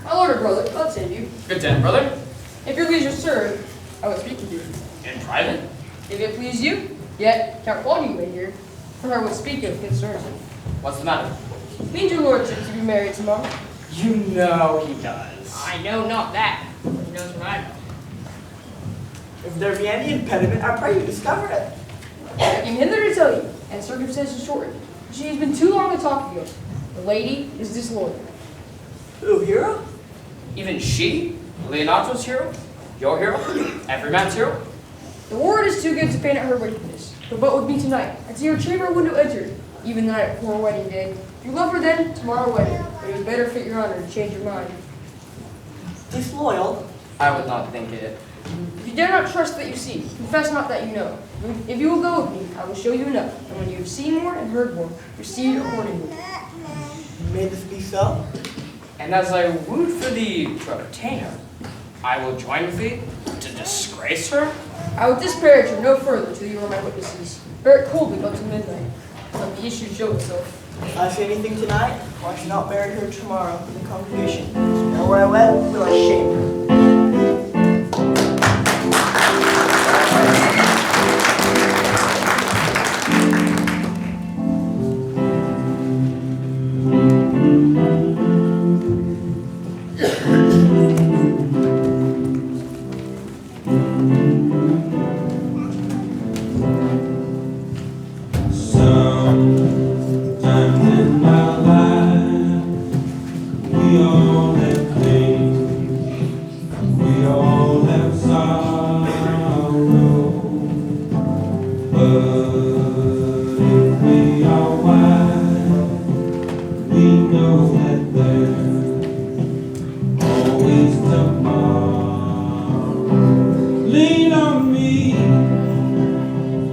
My lord or brother, God save you. Good day, brother. If your leisure served, I would speak with you. In private? If it please you, yet Count Claudio may hear, for I would speak of concerns. What's the matter? Means your lordship to be married tomorrow? You know he does. I know not that, but he knows what I know. If there be any impediment, I pray you discover it. I came hither to tell you, and circumstances shortened. She has been too long a talking of. The lady is disloyal. Who, hero? Even she? Leonardo's hero? Your hero? Every man's hero? The word is too good to paint at her wickedness. But what would be tonight? I see her chamber window entered, even the night before her wedding day. If you love her then, tomorrow wedding. But it would better fit your honor to change your mind. Disloyal? I would not think it. If you dare not trust that you see, confess not that you know. If you will go with me, I will show you enough. And when you have seen more and heard more, proceed accordingly. May this be so? And as I wooed for thee to obtain her, I will join with thee to disgrace her? I would disparage her no further till you are my witnesses. Bear it coldly but till midnight. Let the issue show itself. If I say anything tonight, or I shall not marry her tomorrow in the congregation. Now where I wed, will I shame her. Sometimes in my life, we all have pain, we all have sorrow, but if we are wise, we know that there's always tomorrow. Lean on me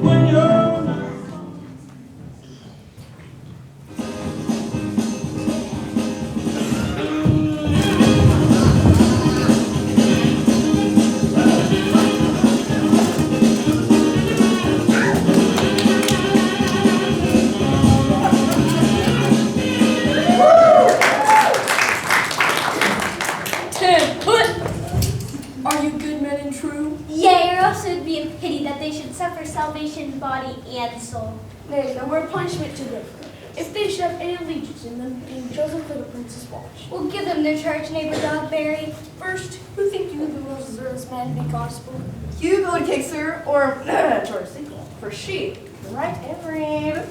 when you're Are you good men and true? Yea, or else it would be a pity that they should suffer salvation, body and soul. Nay, no more punishment to them. if they should have any allegiance in them being chosen for the prince's watch. We'll give them their charge, neighbor Dogberry. First, who think you the most deserves man to be constable? You go to King Sir or George Sequel, for she can write and read.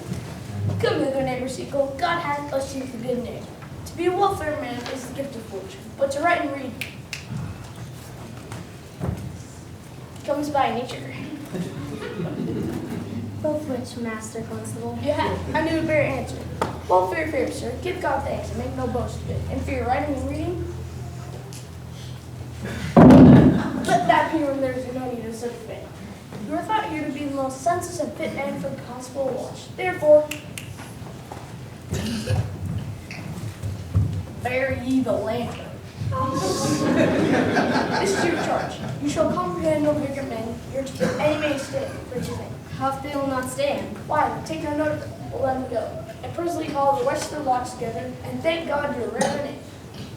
Come hither, neighbor Sequel. God hath blessed you with a good name. To be a welfare man is the gift of fortune, but to write and read comes by nature. Both which, Master Constable? You have. I knew a better answer. Well, fair, sir. Give God thanks and make no boast of it. And for your writing and reading, let that be when there is no need of such thing. You are thought here to be the most senseless and fit man for the constable watch. Therefore, bear ye the lantern. This is your charge. You shall comprehend no bigger men. You're to keep any man stand for his name. How if they will not stand? Why, take no note of it. We'll let him go. And presently call the rest of the watch together, and thank God you're reverend.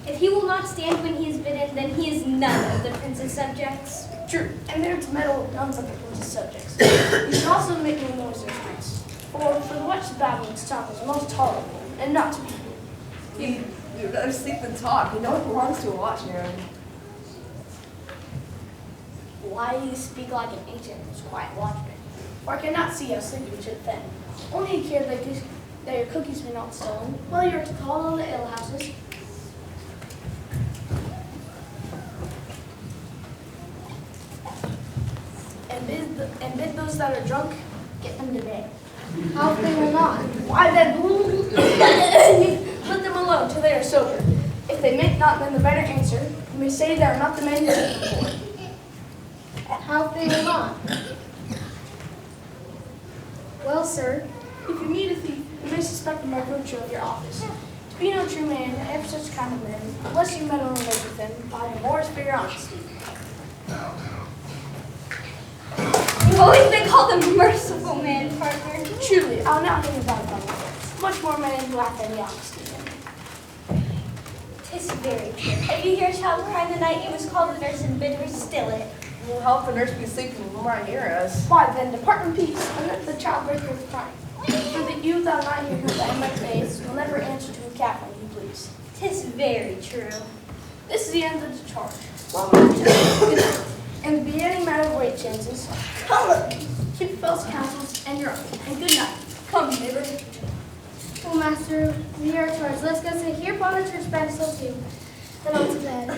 If he will not stand when he is bidden, then he is none of the prince's subjects. True, and they're to meddle with none of the prince's subjects. You should also make no noise in the streets. For the watch's babbling's talk is most tolerable, and not to be heard. You better sleep and talk. You know it belongs to a watch, Aaron. Why do you speak like an ancient and quiet watchman? For I cannot see how sleepy you should then. Only you care that your cookies be not stolen, while you are to call on the alehouses. And bid those that are drunk, get them to bed. How if they will not? Why then, let them alone till they are sober. If they make not then the better answer, you may say they are not the men you're looking for. How if they will not? Well, sir, If you meet a thief, you may suspect him by virtue of your office. To be no true man, ever such kind of man, unless you meddle and live with him, by him more is for your honesty. you've always been called a merciful man, partner. Truly, I'll not think about it. Much more men who lack any honesty. 'Tis very true. If you hear a child cry in the night, you must call the nurse and bid her still it. We'll help the nurse be sleeping right near us. Why then, depart in peace, and let the child break with crying. For that you thou not hear her by my face will never answer to a cat when you please. 'Tis very true. This is the end of the charge. Well, and to be any matter of weight chances, come look, keep false counsels and your own, and good night. Come, neighbor. Well, master, we are charged. Let's go sit here upon the church bench till 2. Then on to bed.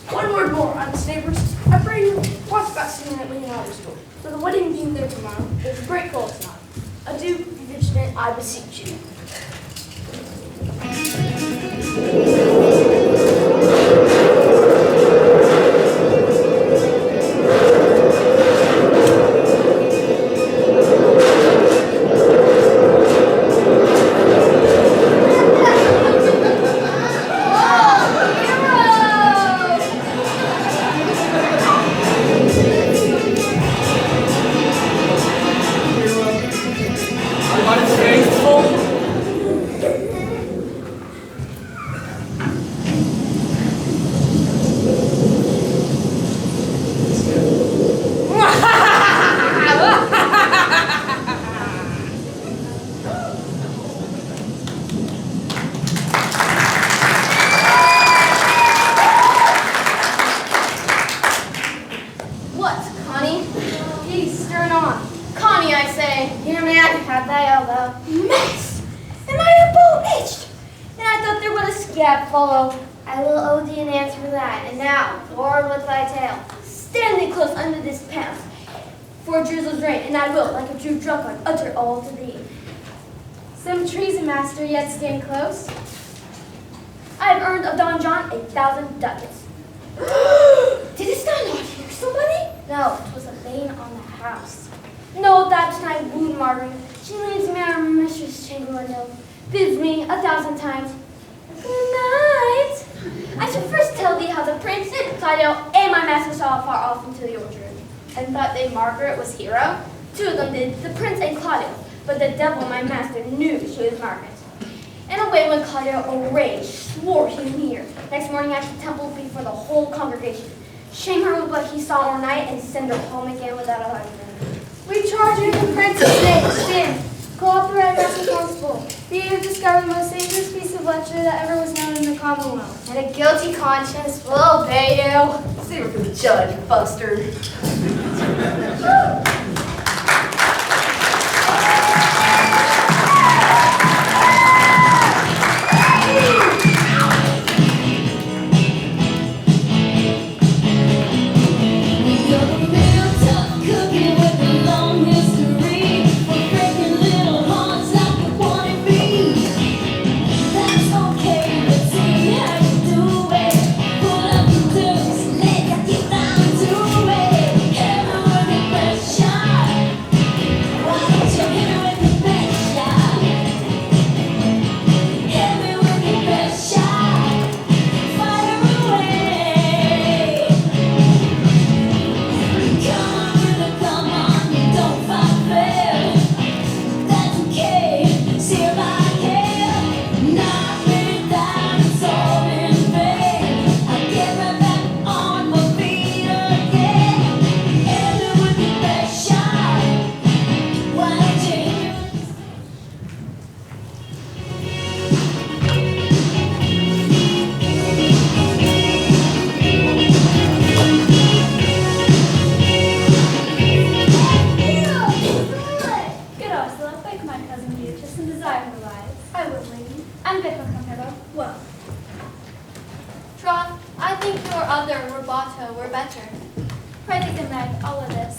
One word more, honest neighbors. I pray you watch about seeing at Leonardo's door. For the wedding being there tomorrow, there's a great call tonight. Adieu, be vigilant, I beseech you. What, Connie? Peace, turn on. Connie, I say. Here, man, have thy elbow. Mess! Am I a bow itched? And I thought there would a scab follow. I will owe thee an answer for that. And now, forward with thy tale. Stand thee close under this path. For it drizzles rain, and I will, like a true drunkard, utter all to thee. Some treason, master, yet stand close. I have earned of Don John 1,000 ducats. Didst thou not hear somebody? No, it was a bane on the house. No, that's my wound, Margaret. She leads me out of mistress' chamber window, bids me 1,000 times, good night. I should first tell thee how the prince, Claudio, and my master saw far off into the orchard, and thought they Margaret was hero. 2 of them did, the prince and Claudio, but the devil, my master, knew she was Margaret. And away went Claudio, enraged, swore he knew her. Next morning at the temple before the whole congregation. Shame her with what he saw all night and send her home again without a husband. We charge you in the prince's name, sin. Co-author and responsible. You have discovered the most dangerous piece of literature that ever was known in the Commonwealth. And a guilty conscience will obey you. Save it for the judge, Buster. Troth, I think your other rubato were better. Pray take them back, all of this.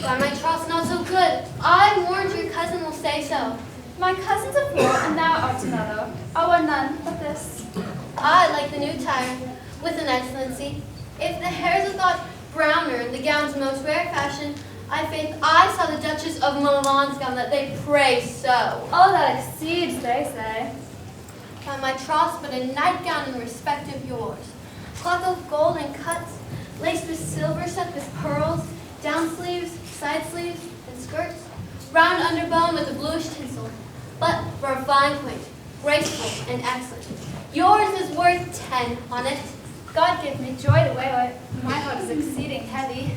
Why, my troth's not so good. I warned your cousin will say so. My cousin's a fool, and thou art another. I want none but this. I like the new tire, with an excellency. If the hairs are thought browner and the gown's most rare fashion, I faith I saw the Duchess of Milan's gown that they praise so. All that exceeds, they say. By my troth's but a nightgown in respect of yours. Cloth of gold and cuts, laced with silver set with pearls, down sleeves, side sleeves, and skirts, round underbone with a bluish tinsel, but for a fine point, graceful and excellent. Yours is worth 10 on it. God give me joy to wear it. My heart is exceeding heavy.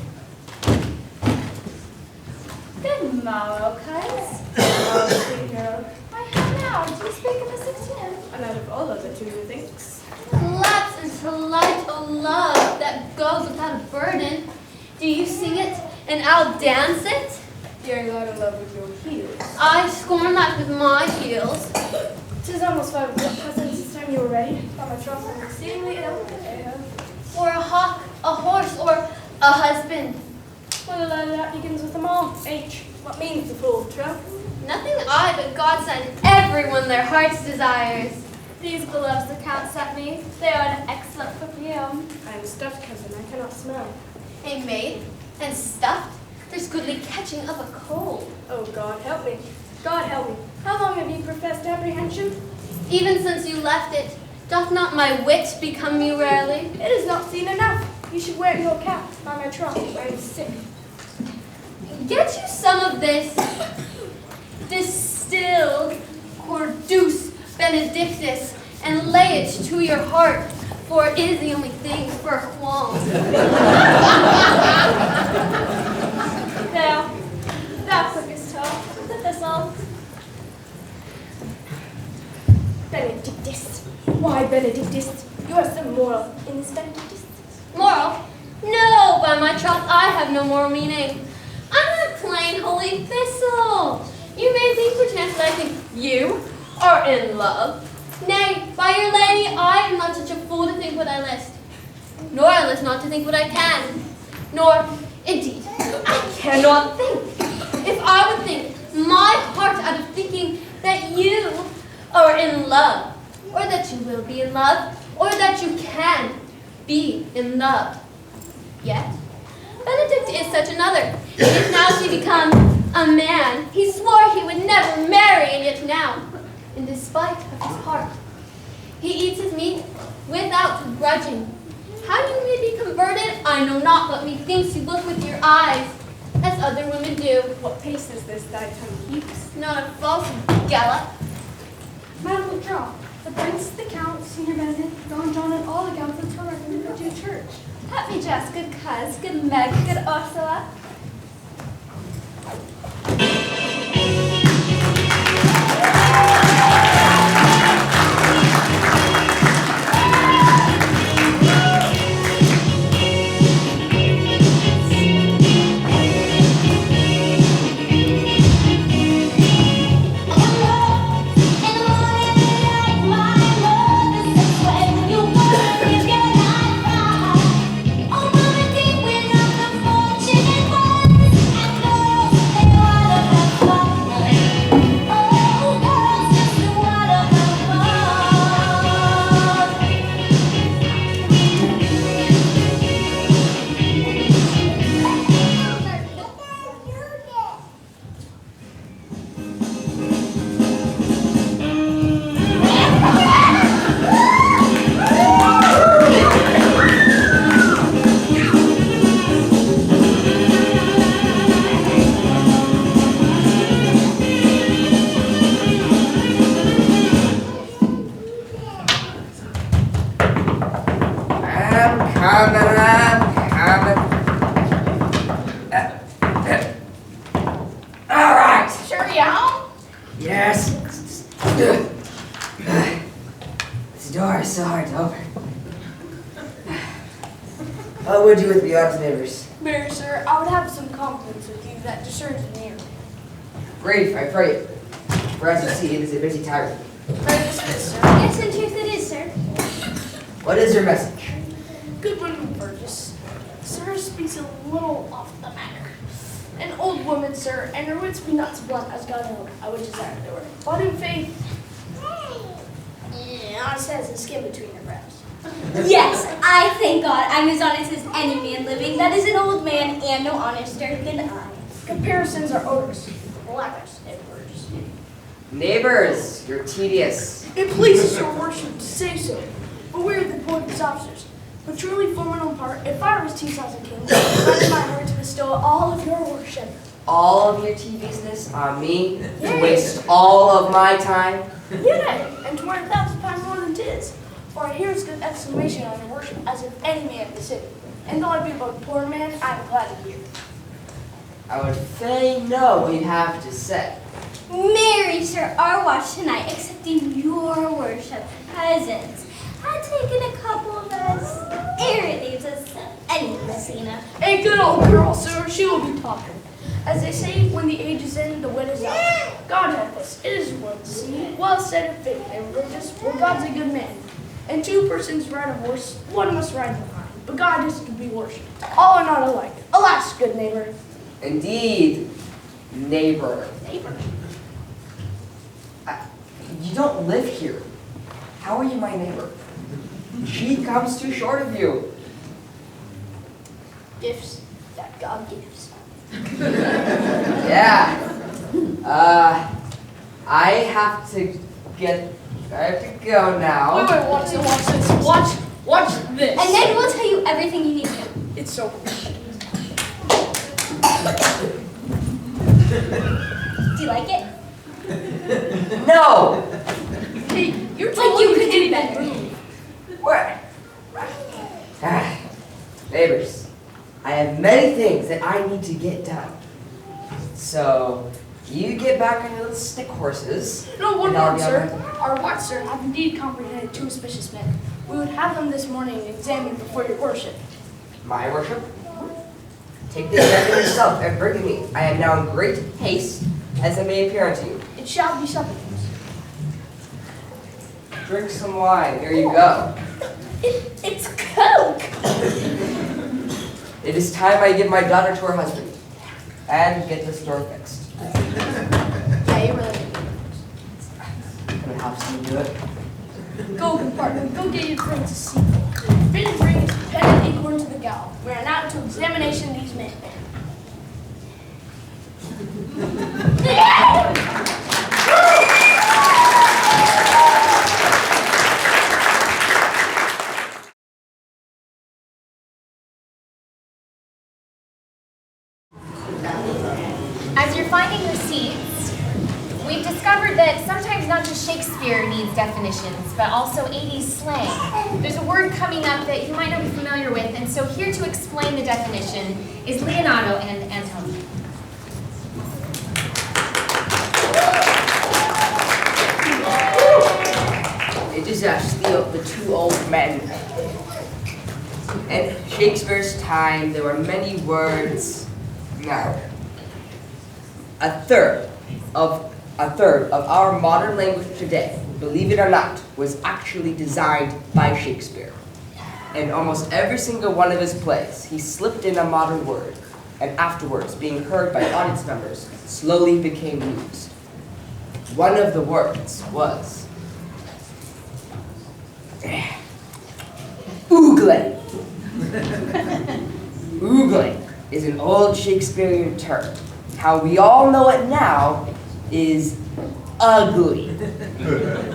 Good morrow, cuz. Oh, sweet girl. Why, how now? Do you speak of the 16th? And out of all of the two, thinks. Lapse into light, O love, that goes without a burden. Do you sing it, and I'll dance it? You're not in love with your heels. I scorn that with my heels. 'Tis almost 5 o'clock, cousin. It's time you were ready. By my troth, I'm exceedingly ill. For a hawk, a horse, or a husband. Well, the letter that begins with them all. H. What means the full troth? Nothing I, but God sent everyone their heart's desires. These gloves the Count sent me. They are an excellent perfume. I am stuffed, cousin. I cannot smell. A maid and stuffed. There's goodly catching of a cold. Oh, God help me. God help me. How long have you professed apprehension? Even since you left it, doth not my wit become me rarely? It is not seen enough. You should wear your cap. By my troth, I am sick. Get you some of this distilled Cordus Benedictus and lay it to your heart, for it is the only thing for a qualm. Now, thou quickest toe. The thistle. Benedictus. Why Benedictus? You are some moral in this Benedictus. Moral? No, by my troth, I have no moral meaning. I'm a plain holy thistle. You may think perchance that I think you are in love. Nay, by your lady, I am not such a fool to think what I list. Nor I list not to think what I can. Nor, indeed, I cannot think. If I would think my heart out of thinking that you are in love, or that you will be in love, or that you can be in love. Yet, Benedict is such another. If now she become a man, he swore he would never marry, and yet now, in despite of his heart, he eats his meat without grudging. How you may be converted, I know not, but methinks you look with your eyes, as other women do. What pace is this thy tongue keeps? Not a false gallop. Madam withdraw. The Prince, the Count, Senior Benedict, Don John, and all the Gallifreys are recommended to church. Help me, Jess, good cuz, good Meg, good Ursula. All right. Sure, you home? Yes. This door is so hard to open. What would you with the odds neighbors? Mary, sir, I would have some confidence with you that discerns an ear. Brave, I pray it. For as you see, it is a busy tyrant. Yes, it is, sir. Yes, in truth it is, sir. What is your message? Goodwin Burgess. Sir speaks a little off the matter. An old woman, sir, and her wits be not so blunt as God knows I would desire they were. But in faith, honest as the skin between her brows. Yes, I thank God I'm as honest as any man living. That is an old man and no honester than I. Comparisons are odorous, blackness, and words. Neighbors, you're tedious. It pleases your worship to say so, but we are the police officers. But truly, for my own part, if I was T-Size King, it would be my heart to bestow all of your worship. All of your tediousness on me to waste all of my time. Yea, and 20,000 times more than 'tis. For I hear good exclamation on your worship, as if any man of the city. And though I be but a poor man, I am glad to hear. I would fain know what you have to say. Merry, sir, our watch tonight, accepting your worship, peasants. I've taken a couple of us. Aaron leaves us any Messina. A good old girl, sir, she will be talking. As they say, when the age is in, the wit is out. God help us, it is well to see. Well said in faith and religious, for God's a good man. And two persons ride a horse, one must ride behind. But God is to be worshipped. All are not alike. Alas, good neighbor. Indeed, neighbor. You don't live here. How are you my neighbor? She comes too short of you. Gifts that God gives. Yeah. I have to go now. Wait, watch this. Watch this. And then we'll tell you everything you need to know. It's so cool. Do you like it? No! Hey, you're Like totally you could do better. Where? Neighbors, I have many things that I need to get done. So, you get back on your little stick horses. No, one and I'll more, be on sir. my way. Our watch, sir, have indeed comprehended two suspicious men. We would have them this morning examined before your worship. My worship? Take this gentleman yourself and bring me. I am now in great haste, as it may appear unto you. It shall be supper. Drink some wine. Here you go. It's Coke! It is time I give my daughter to her husband and get this door fixed. Yeah, you really need Can I help you do it? Go, good partner, go get your friends a sequel. Bid and bring his pen and acorn to the gal. We are now to examination these men. As you're finding your seats, we've discovered that sometimes not just Shakespeare needs definitions, but also 80s slang. There's a word coming up that you might not be familiar with, and so here to explain the definition is Leonardo and Antonio. It is actually the two old men. In Shakespeare's time, there were many words. Now, a third of our modern language today, believe it or not, was actually designed by Shakespeare. In almost every single one of his plays, he slipped in a modern word, and afterwards, being heard by audience members, slowly became used. One of the words was oogling. Oogling is an old Shakespearean term. How we all know it now is ugly.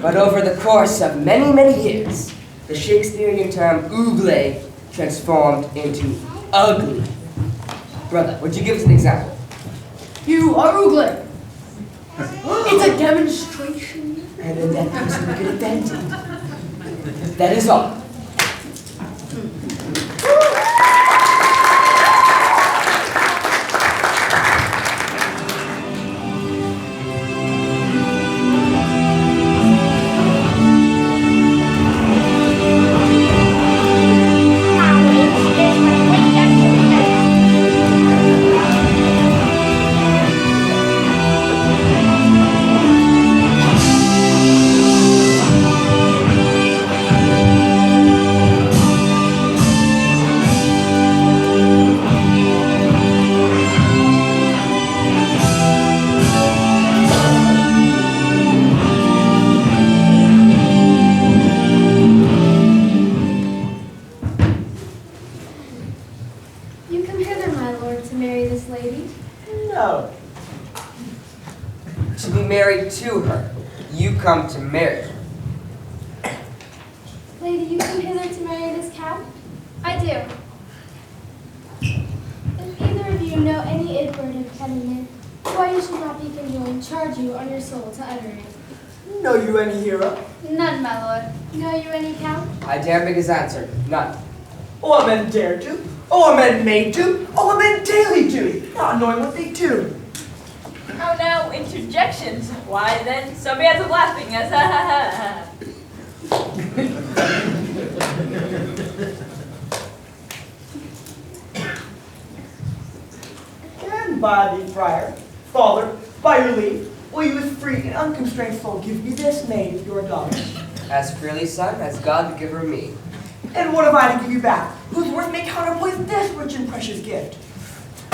But over the course of many, many years, the Shakespearean term oogle transformed into ugly. Brother, would you give us an example? You are oogling. It's a demonstration. And then that person could attend. That is all. to her. You come to marry her. Lady, you come hither to marry this Count? I do. If either of you know any Idbird impediment, why you should not be conjoined, charge you on your soul to utter it. Know you any hero? None, my lord. Know you any Count? I dare make his answer. None. Or men dare to, or men made to, or men daily do, not knowing what they do. Oh, now, interjections. Why then, so be as of laughing as ha ha ha ha. And by thee, friar, father, by your leave, will you with free and unconstrained soul give me this maid, your daughter? As freely, son, as God would give her me. And what have I to give you back, whose worth may counterpoise this rich and precious gift?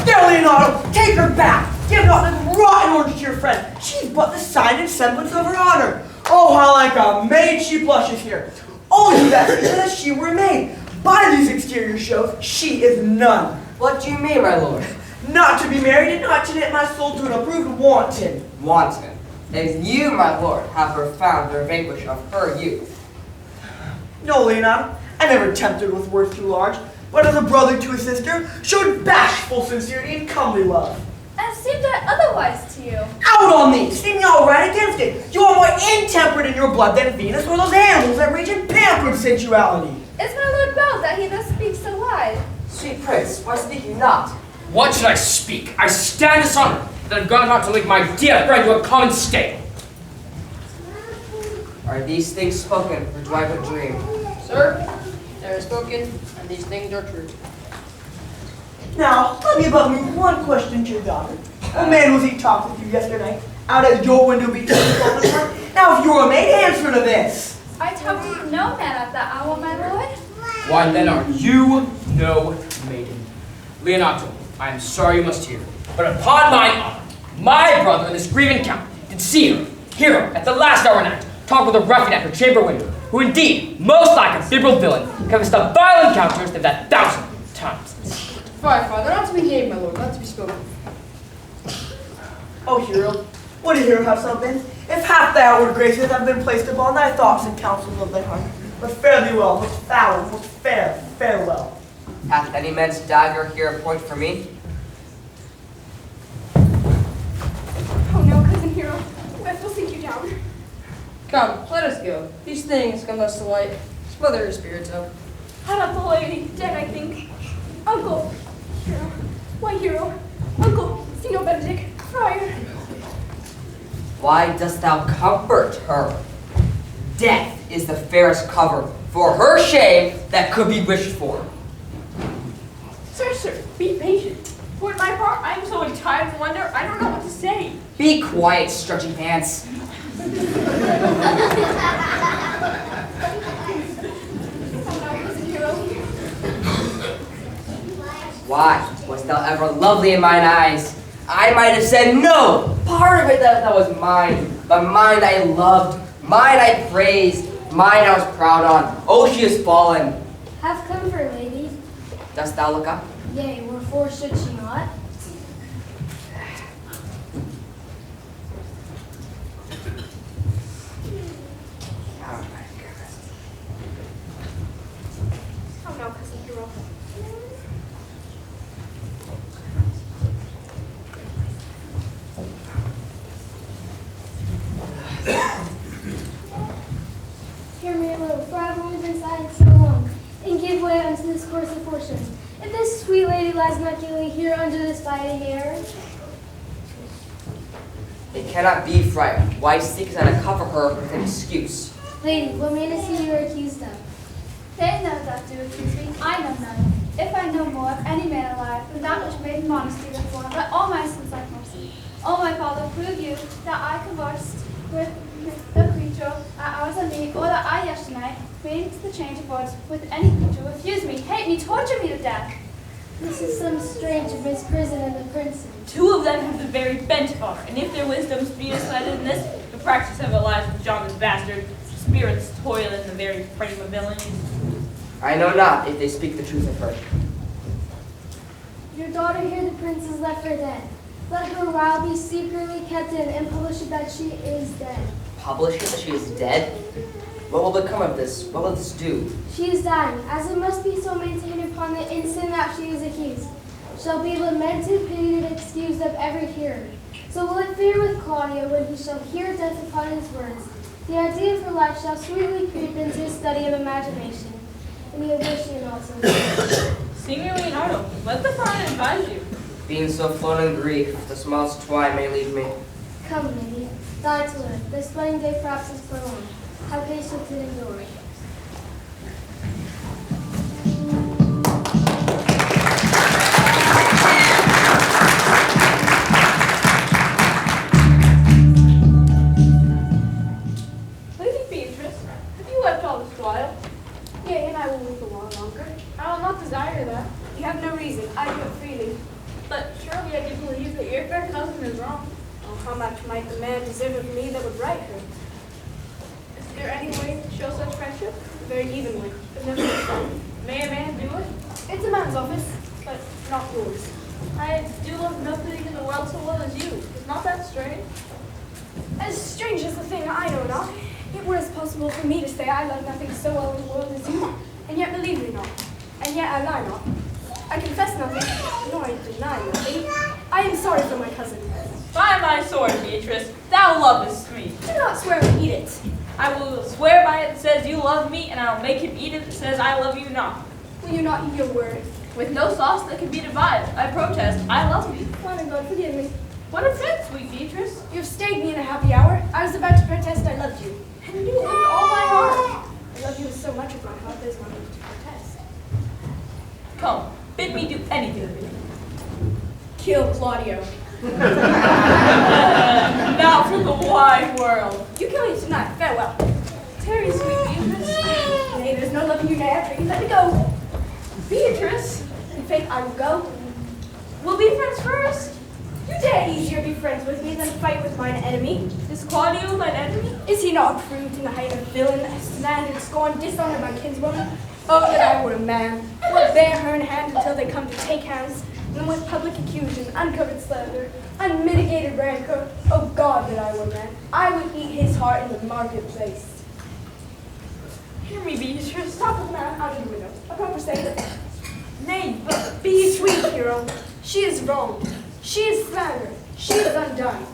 There, Leonardo, take her back! Give not this rotten orange to your friend. She's but the sign and semblance of her honor. Oh, how like a maid she blushes here. Oh, you that see as she were made. By these exterior shows, she is none. What do you mean, my lord? Not to be married and not to knit my soul to an approved wanton. Wanton. And you, my lord, have her found or vanquished of her youth. No, Leonardo, I never tempted with words too large, but as a brother to a sister, showed bashful sincerity and comely love. And seemed that otherwise to you. Out on thee! See me all right against it! You are more intemperate in your blood than Venus or those animals that rage in pampered sensuality. Is my lord well that he thus speaks so wide? Sweet prince, why speak you not? What should I speak? I stand dishonored that I've gone out to link my dear friend to a common state. Are these things spoken, or do I but dream? Sir, they are spoken, and these things are true. Now, let me but move one question to your daughter. What man was he talked with you yesterday? Out at your window between the front? Now, if you're a maid, answer to this. I talked to no man at that hour, my lord. Why then are you no maiden? Leonato, I am sorry you must hear, but upon my honor, my brother and this grieving count did see her, hear her, at the last hour night, talk with a ruffian at her chamber window, who indeed, most like a fibral villain, compassed a vile encounters than that 1,000 times. Fire, father, not to be named, my lord, not to be spoken. Oh, hero, would a hero have something? If half thy outward graces have been placed upon thy thoughts and counsels of thy heart, but fare thee well, most foul, most fair, farewell. Hath any man's dagger here a point for me? Oh no, cousin hero. Death will sink you down. Come, let us go. These things come thus to light. Smother your spirits up. How about the lady? Dead, I think. Uncle. Hero. Why, hero? Uncle. Signor Benedict. Friar. Why dost thou comfort her? Death is the fairest cover for her shame that could be wished for. Sir, be patient. For my part, I am so in time and wonder, I don't know what to say. Be quiet, stretchy pants. Why wast thou ever lovely in mine eyes? I might have said no. Part of it that was mine, but mine I loved, mine I praised, mine I was proud on. Oh, she is fallen. Have comfort, lady. Dost thou look up? Yea, wherefore should she not? Oh my goodness. Oh no, cousin hero. Hear me a little, for I have only been silent so long, and give way unto this course of fortune. If this sweet lady lies not guilty here under this fighting air, It cannot be, friar. Why seekest thou to cover her with an excuse? lady, what man is he you are accused of? They know that do accuse me, I know none. If I know more of any man alive than that which made modesty before, let all my sins like mercy. O my Father, prove you that I conversed with the creature at hours of need, or that I yesternight, meaning to the change of words with any creature, refuse me, hate me, torture me to death. This is some strange misprison in the prince's. Two of them have the very bent of honor, and if their wisdoms be misled in this, the practice of allies with John this bastard, spirits toil in the very frame of villainy. I know not if they speak the truth of her. Your daughter here, the prince, has left for dead. Let her while be secretly kept in and publish it that she is dead. Publish it that she is dead? What will become of this? What will this do? She is dying, as it must be so maintained upon the instant that she is accused. Shall be lamented, pitied, and excused of every hearer. So will it fare with Claudio when he shall hear death upon his words. The idea of her life shall sweetly creep into his study of imagination, and the oblivion also. Signor Leonardo, let the friar advise you. Being so flown in grief, the smallest twine may leave me. Come, lady, thy to live. This wedding day perhaps is prolonged. Have patience and endure it. Lady Beatrice, have you wept all this while? Yea, and I will weep a while longer. I will not desire that. You have no reason. I do it freely. But surely I do believe that your fair cousin is wrong. Oh, how much might the man deserve of me that would right her? Is there any way to show such friendship? Very evenly, but never so. May a man do it? It's a man's office, but not yours. I do love nothing in the world so well as you. Is not that strange? As strange as the thing I know not, it were as possible for me to say I love nothing so well in the world as you, and yet believe me not, and yet I lie not. I confess nothing, nor I deny nothing. I am sorry for my cousin. By my sword, Beatrice, thou lovest me. Do not swear and eat it. I will swear by it that says you love me, and I will make him eat it that says I love you not. Will you not eat your word? With no sauce that can be divided, I protest, I love you. Father God, forgive me. What offense, sweet Beatrice? You have stayed me in a happy hour. I was about to protest I loved you. And you with all my heart. I love you with so much of my heart, there's no need to protest. Come, bid me do anything. Kill Claudio. Not for the wide world. You kill me tonight. Farewell. Tarry, sweet Beatrice. Nay, there's no loving you now. Pray you let me go. Beatrice, In faith, I will go. we'll be friends first. You dare easier be friends with me than fight with mine enemy. Is Claudio mine enemy? Is he not approved in the height of villain, slandered, scorned, dishonored by kinswoman? Oh, that I were a man, would bear her in hand until they come to take hands, and with public accusation, uncovered slander, unmitigated rancor. Oh God, that I were a man, I would eat his heart in the marketplace. Hear me, Beatrice. Stop with man out of the window. A proper sailor. Nay, but Be sweet, hero. She is wronged. She is slandered. She is undone.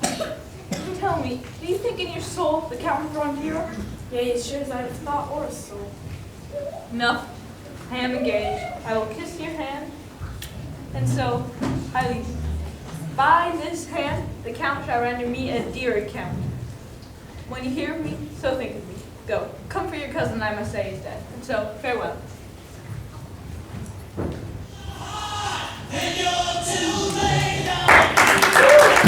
tell me, do you think in your soul the Count has wronged hero? Yea, as sure as I have thought or a soul. No, I am engaged. I will kiss your hand. And so, I leave. By this hand, the Count shall render me a dear account. When you hear me, so think of me. Go, comfort your cousin, I must say, is dead. And so, farewell. And you're too late now.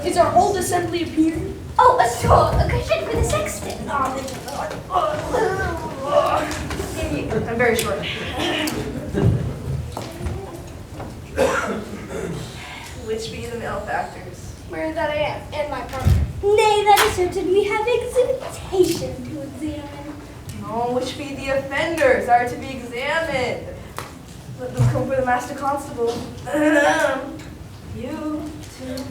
Is our old assembly appeared? Oh, a straw, a cushion for the sexton. I'm very short. Which be the malefactors? Where that I am, and my partner. Nay, that is certain. We have exhortation to examine. Oh, which be the offenders are to be examined. Let them come for the master constable. You too.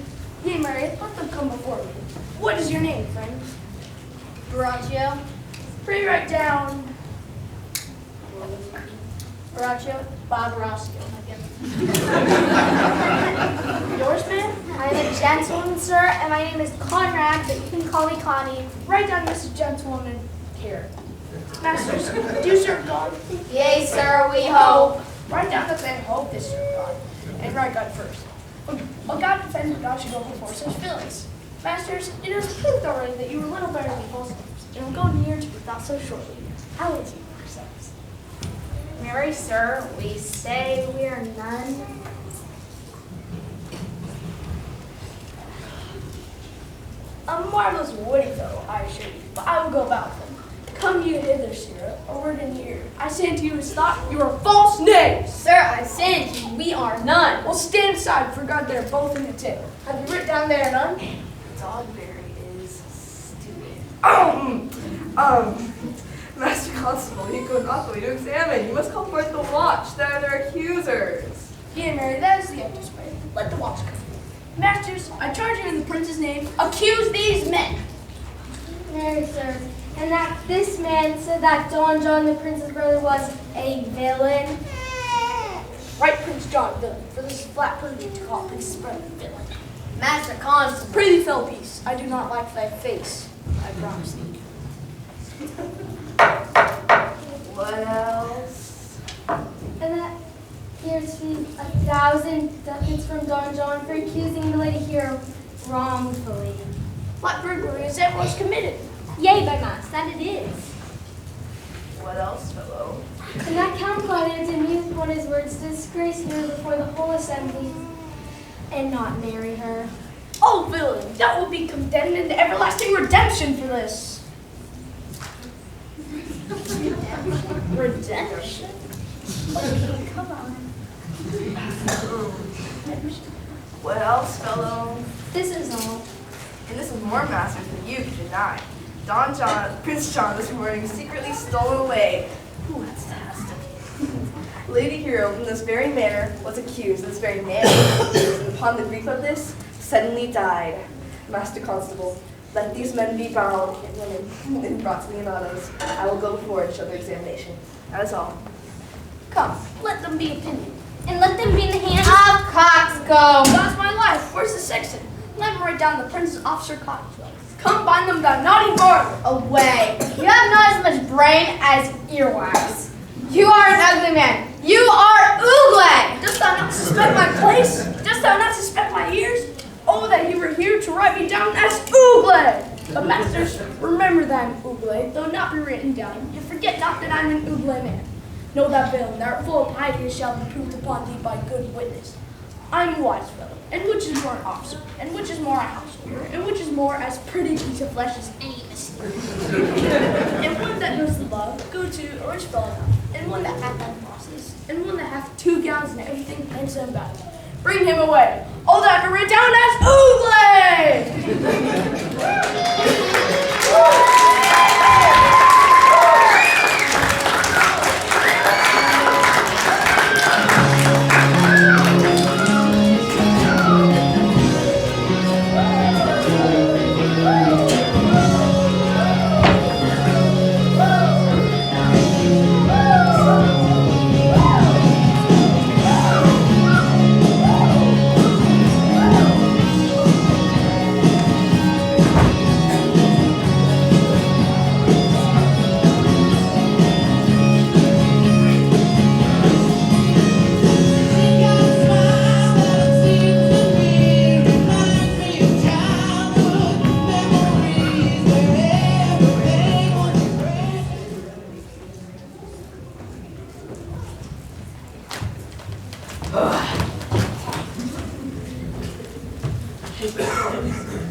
Yea, Mary, let them come before me. What is your name, friend? Braccio. Pretty right down. Horatio Barbarosco. Yours, ma'am? I'm a gentleman, sir, and my name is Conrad, but you can call me Connie. Write down Mrs. Gentlewoman here. Masters, do you serve God? Yea, sir, we hope. Write down that they hope to serve God. And write God first. But God defends that God should go before such feelings. Masters, it is proved already that you were little better than Muslims, and will go near to it not so shortly. How would you yourselves? Mary, sir, we say we are none. A marvelous witty fellow, I assure you, but I will go about them. Come you hither, sirrah, a word in ear. I say unto you, is thought you are false knaves. Sir, I say unto you, we are none. Well, stand aside, for God, they're both in the table. Have you written down there none? Dogberry is stupid. Master Constable, you go not the way to examine. You must call forth the watch. They are their accusers. Yea, Mary, that is the evidence way. Let the watch come. Masters, I charge you in the prince's name, accuse these men. Mary, sir, and that this man said that Don John, the prince's brother, was a villain. Right, Prince John, villain, for this is flat perjury to call prince's brother villain. Master Constable. Prithee, fell peace. I do not like thy face, I promise thee. What else? And that he received 1,000 ducats from Don John for accusing the lady here wrongfully. What burglary is that was committed? Yea, by mass, that it is. What else, fellow? And that Count Claudio did use upon his words to disgrace her before the whole assembly and not marry her. Oh, villain, that will be condemned into everlasting redemption for this. Redemption? Come on. What else, fellow? This is all. And this is more masters than you can deny. Prince John this morning secretly stolen away. Ooh, that's fantastic. Lady Hero in this very manner was accused, this very manner was accused, and upon the grief of this, suddenly died. Master Constable, let these men be bound and women and brought to Leonardo's. I will go before and show their examination. That is all. Come, let them be opinion. And let them be in the hands Of coxcomb. God's my life. Where's the sexton? Let him write down the prince's officer Cogswell. Come bind them down, naughty barber. Away. You have not as much brain as earwax. You are an ugly man. You are Ugle. Dost thou not suspect my place? Dost thou not suspect my ears? Oh, that you were here to write me down as Ugle. But masters, remember that I'm Ugle, though not be written down. You forget not that I'm an Ugle man. Know that villain, thou art full of piety shall be proved upon thee by good witness. I'm a wise fellow, and which is more an officer, and which is more a householder, and which is more as pretty piece of flesh as any mystery. And one that knows the love, go to a rich fellow now, and one that hath that bosses, and one that hath 2 gowns and everything handsome about it. Bring him away. All that I written down as Ugle!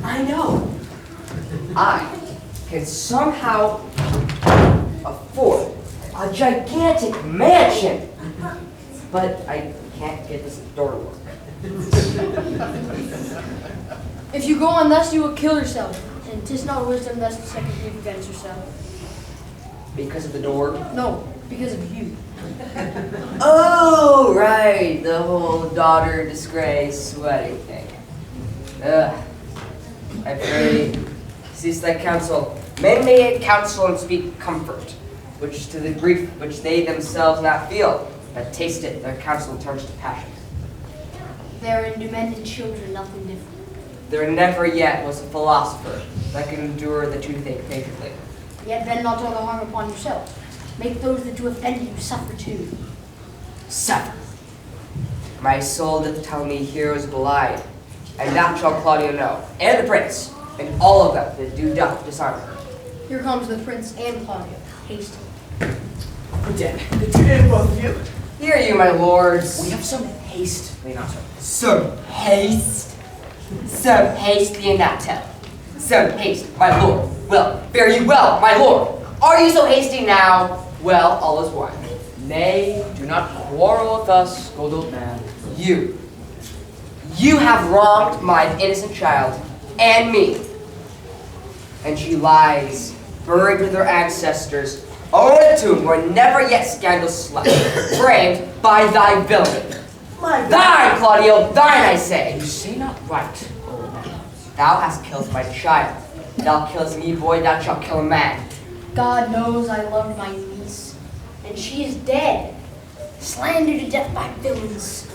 I know. I can somehow afford a gigantic mansion, but I can't get this door to work. If you go on thus, you will kill yourself. And 'tis not wisdom thus to second you against yourself. Because of the door? No, because of you. Oh, right, the whole daughter disgrace wedding thing. I pray, cease thy counsel, Men may counsel and speak comfort, which to the grief which they themselves not feel, but taste it, their counsel turns to passion. Therein do men and children nothing different. There never yet was a philosopher that could endure the toothache patiently. Yet then not all the harm upon yourself. Make those that do offend you suffer too. Suffer. My soul doth tell me heroes belied, and that shall Claudio know, and the prince, and all of them that do doth dishonor. Here comes the prince and Claudio. Haste. Good day, both of you. Hear you, my lords. We have some haste, Leonato. Some haste? Some haste, Leonato. Some haste, my lord. Well, fare you well, my lord. Are you so hasty now? Well, all is one. Nay, do not quarrel with us, good old man. You have wronged my innocent child, and me. And she lies, buried with her ancestors, own a tomb where never yet scandal slept, framed by thy villainy. Thine, Claudio, thine, I say. You say not right, old man. Thou hast killed my child. Thou killest me, boy, thou shalt kill a man. God knows I loved my niece, and she is dead, slandered to death by villains.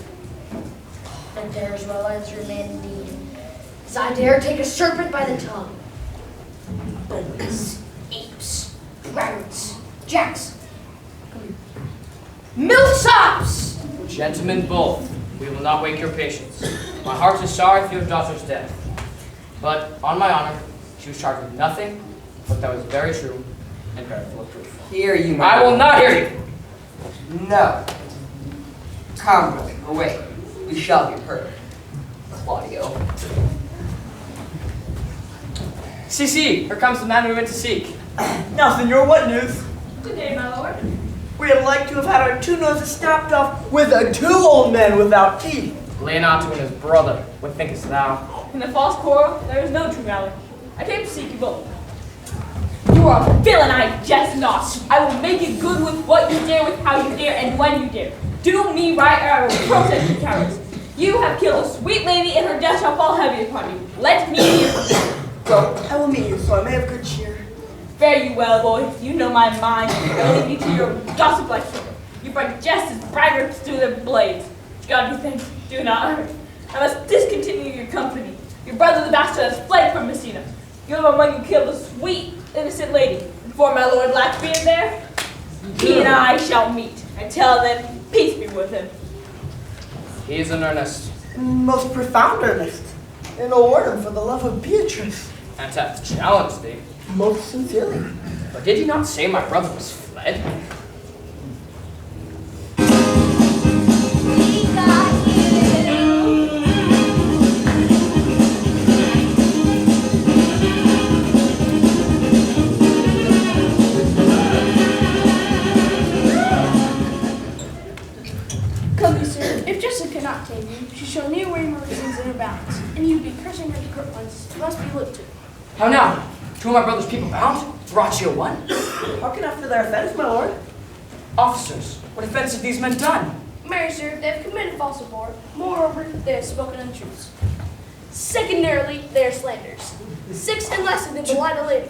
And dare as well as your man need, as I dare take a serpent by the tongue. Bullies, apes, braggarts, jacks, milksops! Gentlemen both, we will not wake your patience. My heart is sorry for your daughter's death. But on my honor, she was charged with nothing, but that was very true and very full of proof. Hear you, my I will not hear you. No. Come, brother, away. We shall be heard. Claudio. See, here comes the man we went to seek. Now, senor, what news? Good day, my lord. We would like to have had our two noses snapped off with two old men without teeth. Leonato and his brother, what thinkest thou? In the false quarrel, there is no true valor. I came to seek you both. You are a villain, I jest not. I will make it good with what you dare, with how you dare, and when you dare. Do me right, or I will protest you cowards. You have killed a sweet lady, and her death shall fall heavy upon you. Let me hear. Go, I will meet you, so I may have good cheer. Fare you well, boy. You know my mind. I will leave you to your gossip like sugar. You bring jesters, braggarts to their blades. God be thanked, do not hurt. I must discontinue your company. Your brother the bastard has fled from Messina. You are among you killed a sweet, innocent lady. Before my lord Blackbeard there, he and I shall meet. I tell them, peace be with him. He is in earnest. Most profound earnest. And a warden for the love of Beatrice. And to have challenged thee. Most sincerely. But did he not say my brother was fled? Come, you, sir. If Jessica cannot tame you, she shall near weigh her reasons in her balance, and you be cursing her to court ones must be looked to. How now? Two of my brother's people bound? Braccio one? Hearken after their offense, my lord. Officers, what offense have these men done? Marry, sir, they have committed false report. Moreover, they have spoken untruths. Secondarily, they are slanders. Sixth and lastly, they belie the lady.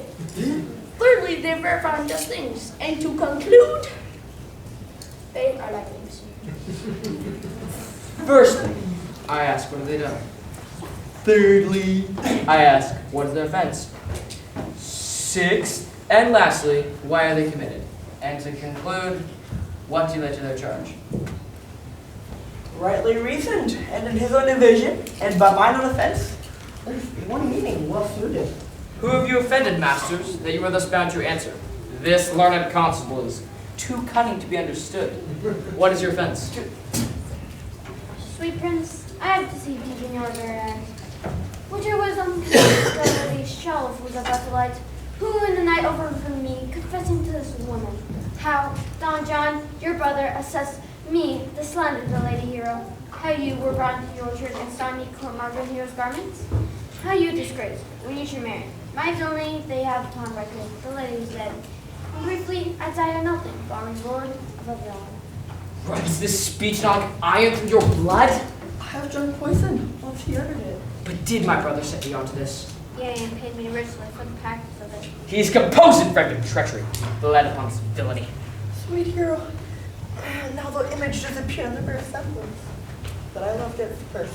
Thirdly, they verify unjust things. And to conclude, they are like names. Firstly, I ask, what have they done? Thirdly, I ask, what is their offense? Sixth, and lastly, why are they committed? And to conclude, what do you lay to their charge? rightly reasoned, and in his own division, and by mine own offense, there's one meaning well suited. Who have you offended, masters, that you are thus bound to answer? This learned constable is too cunning to be understood. What is your offense? Sweet prince, I have deceived you in your very eyes. Would your wisdom discover these shallow fools about the light, who in the night overheard me confessing to this woman how Don John, your brother, assessed me, the slander of the lady hero, how you were brought into the orchard and saw me court Margaret Hero's garments, how you disgraced when you should marry. My villainy they have upon record, the lady is dead. And briefly, I die of nothing, barring lord of a villain. Runs this speech not like iron through your blood? I have drunk poison once he uttered it. But did my brother set thee onto this? Yea, and paid me richly for the practice of it. He's composed in friend treachery, led upon some villainy. Sweet hero, now the image disappeared in the bare semblance. But I loved it first.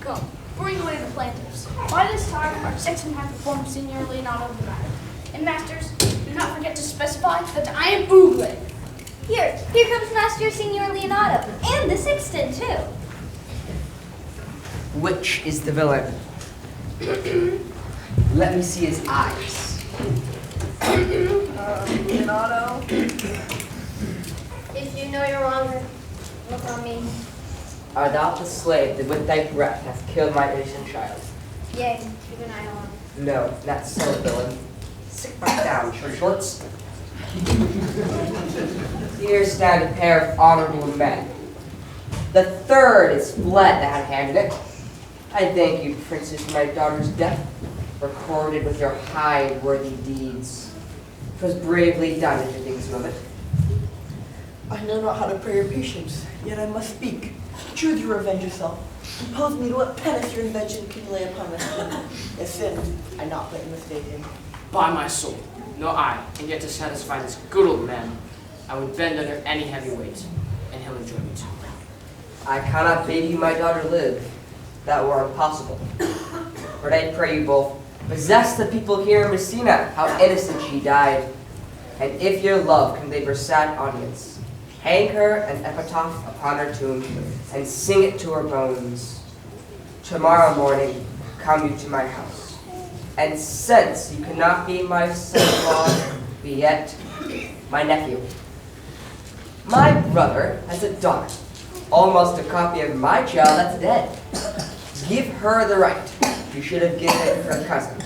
Go, bring away the plaintiffs. By this time, our section has informed Signor Leonardo of the matter. And masters, do not forget to specify that I am Ugle. Here comes Master Signor Leonardo, and the sexton too. Which is the villain? Let me see his eyes. Leonardo. If you know you're wrong, then look on me. Art thou the slave that with thy breath hath killed my innocent child? Yea, even I alone. No, not so, villain. Sit back down, short shorts. Here stand a pair of honorable men. The third is fled that had handed it. I thank you, princess, for my daughter's death, recorded with your high and worthy deeds. 'Twas bravely done, if you think so of it. I know not how to pray your patience, yet I must speak. Choose you revenge yourself. Impose me to what penance your invention can lay upon us. If sin, I not but mistaken. By my soul, no I, and yet to satisfy this good old man, I would bend under any heavy weight, and he'll enjoy me too. I cannot bid you my daughter live. That were impossible. But I pray you both, possess the people here in Messina, how innocent she died. And if your love can labor sad audience, hang her an epitaph upon her tomb, and sing it to her bones. Tomorrow morning, come you to my house. And since you cannot be my son-in-law, be yet my nephew. My brother has a daughter, almost a copy of my child that's dead. Give her the right you should have given it her cousin,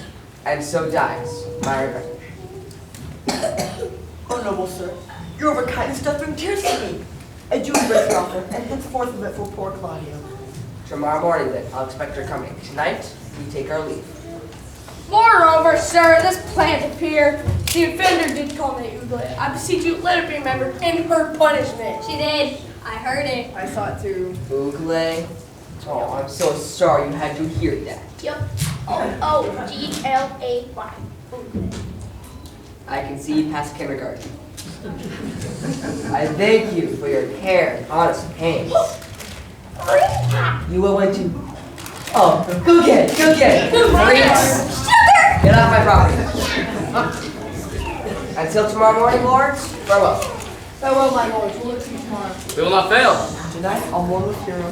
and so dies my revenge. Oh, noble sir, your overkindness doth bring tears to me. I do embrace your offer, and henceforth omit for poor Claudio. Tomorrow morning, then, I'll expect her coming. Tonight, we take our leave. Moreover, sir, this plaintiff here, the offender did call me Ugle. I beseech you, let it be remembered in her punishment. She did. I heard it. I saw it too. Ugle? Oh, I'm so sorry you had to hear that. Yup. O-O-G-L-A-Y. I can see you past kindergarten. I thank you for your care and honest pains. You will went to... Oh, go get it, go get it! Freaks! Get off my property. Until tomorrow morning, lords, farewell. Farewell, my lords. We'll look to you tomorrow. We will not fail. Tonight, I'll mourn with hero.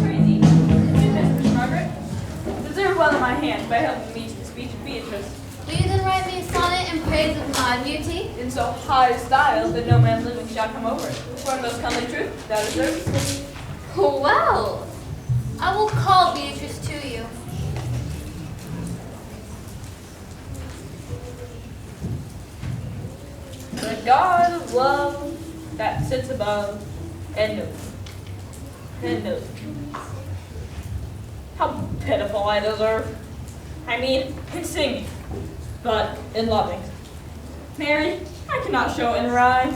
Crazy. Mistress Margaret, deserve well in my hand by helping me to the speech of Beatrice. Will you then write me a sonnet in praise of my beauty? In so high a style that no man living shall come over it. For most comely truth, thou deservest. Well, I will call Beatrice to you. The God of love that sits above and knows. And knows. How pitiful I deserve. I mean, in singing, but in loving. Mary, I cannot show it in rhyme.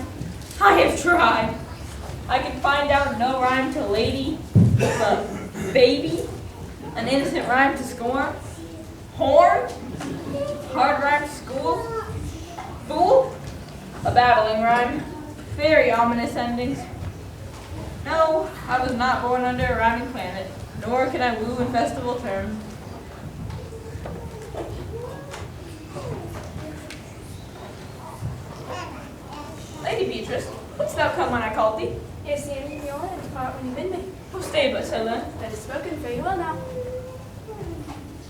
I have tried. I can find out no rhyme to lady, but baby, an innocent rhyme to scorn, horn, hard rhyme to school, fool, a babbling rhyme, very ominous endings. No, I was not born under a rhyming planet, nor can I woo in festival terms. Lady Beatrice, wouldst thou come when I called thee? Yes, the enemy will and depart when you bid me. Oh, stay but so then. That is spoken, farewell now.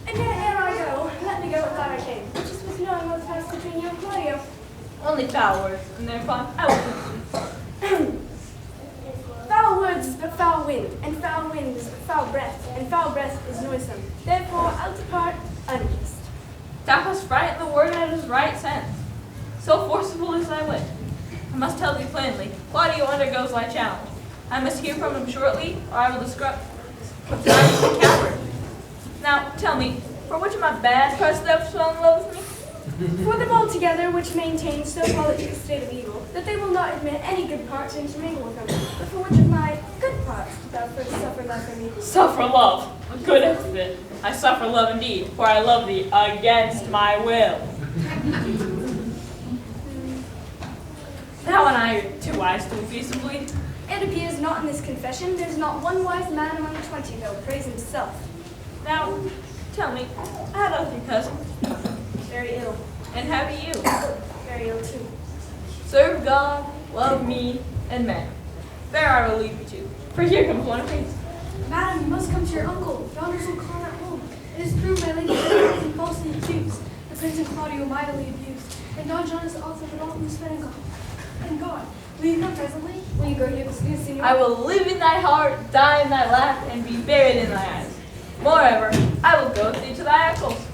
And ere I go, let me go with that I came, which is with knowing what's passed between you and Claudio. Only foul words, and thereupon I will listen. Foul words is but foul wind, and foul wind is but foul breath, and foul breath is noisome. Therefore I'll depart unkissed. Thou hast frightened the word out of his right sense. So forcible is thy wit. I must tell thee plainly, Claudio undergoes thy challenge. I must hear from him shortly, or I will describe the coward. Now, tell me, for which of my bad hast thou fell in love with me? For them all together, which maintain so politic a state of evil, that they will not admit any good part to intermingle with them, but for which of my good parts thou first suffer love for me. Suffer love. A good epithet. I suffer love indeed, for I love thee against my will. Thou and I are too wise to feasibly. It appears not in this confession, there's not one wise man among 20 that will praise himself. Now, tell me, how doth your cousin? Very ill. And how do you? Very ill too. Serve God, love me, and men. There I will leave you to, for here comes one apiece. Madam, you must come to your uncle. Yonder will call at home. It is true my lady has been falsely accused. The Prince and Claudio mightily abused. And Don John is also the all who's fed and gone. And gone. Will you come presently? Will you go here to see the senior? I will live in thy heart, die in thy lap, and be buried in thy eyes. Moreover, I will go with thee to thy uncle's.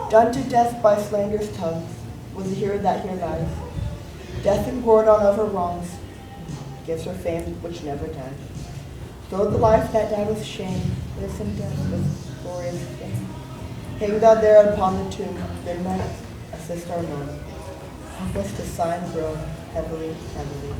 Done to death by slanderous tongues was the hero that here lies. Death and guerdon of her wrongs gives her fame which never died. Though the life that died with shame, lives in death with glorious fame. Hang thou there upon the tomb, midnight, assist our Lord. Help us to sigh and groan heavily, heavily.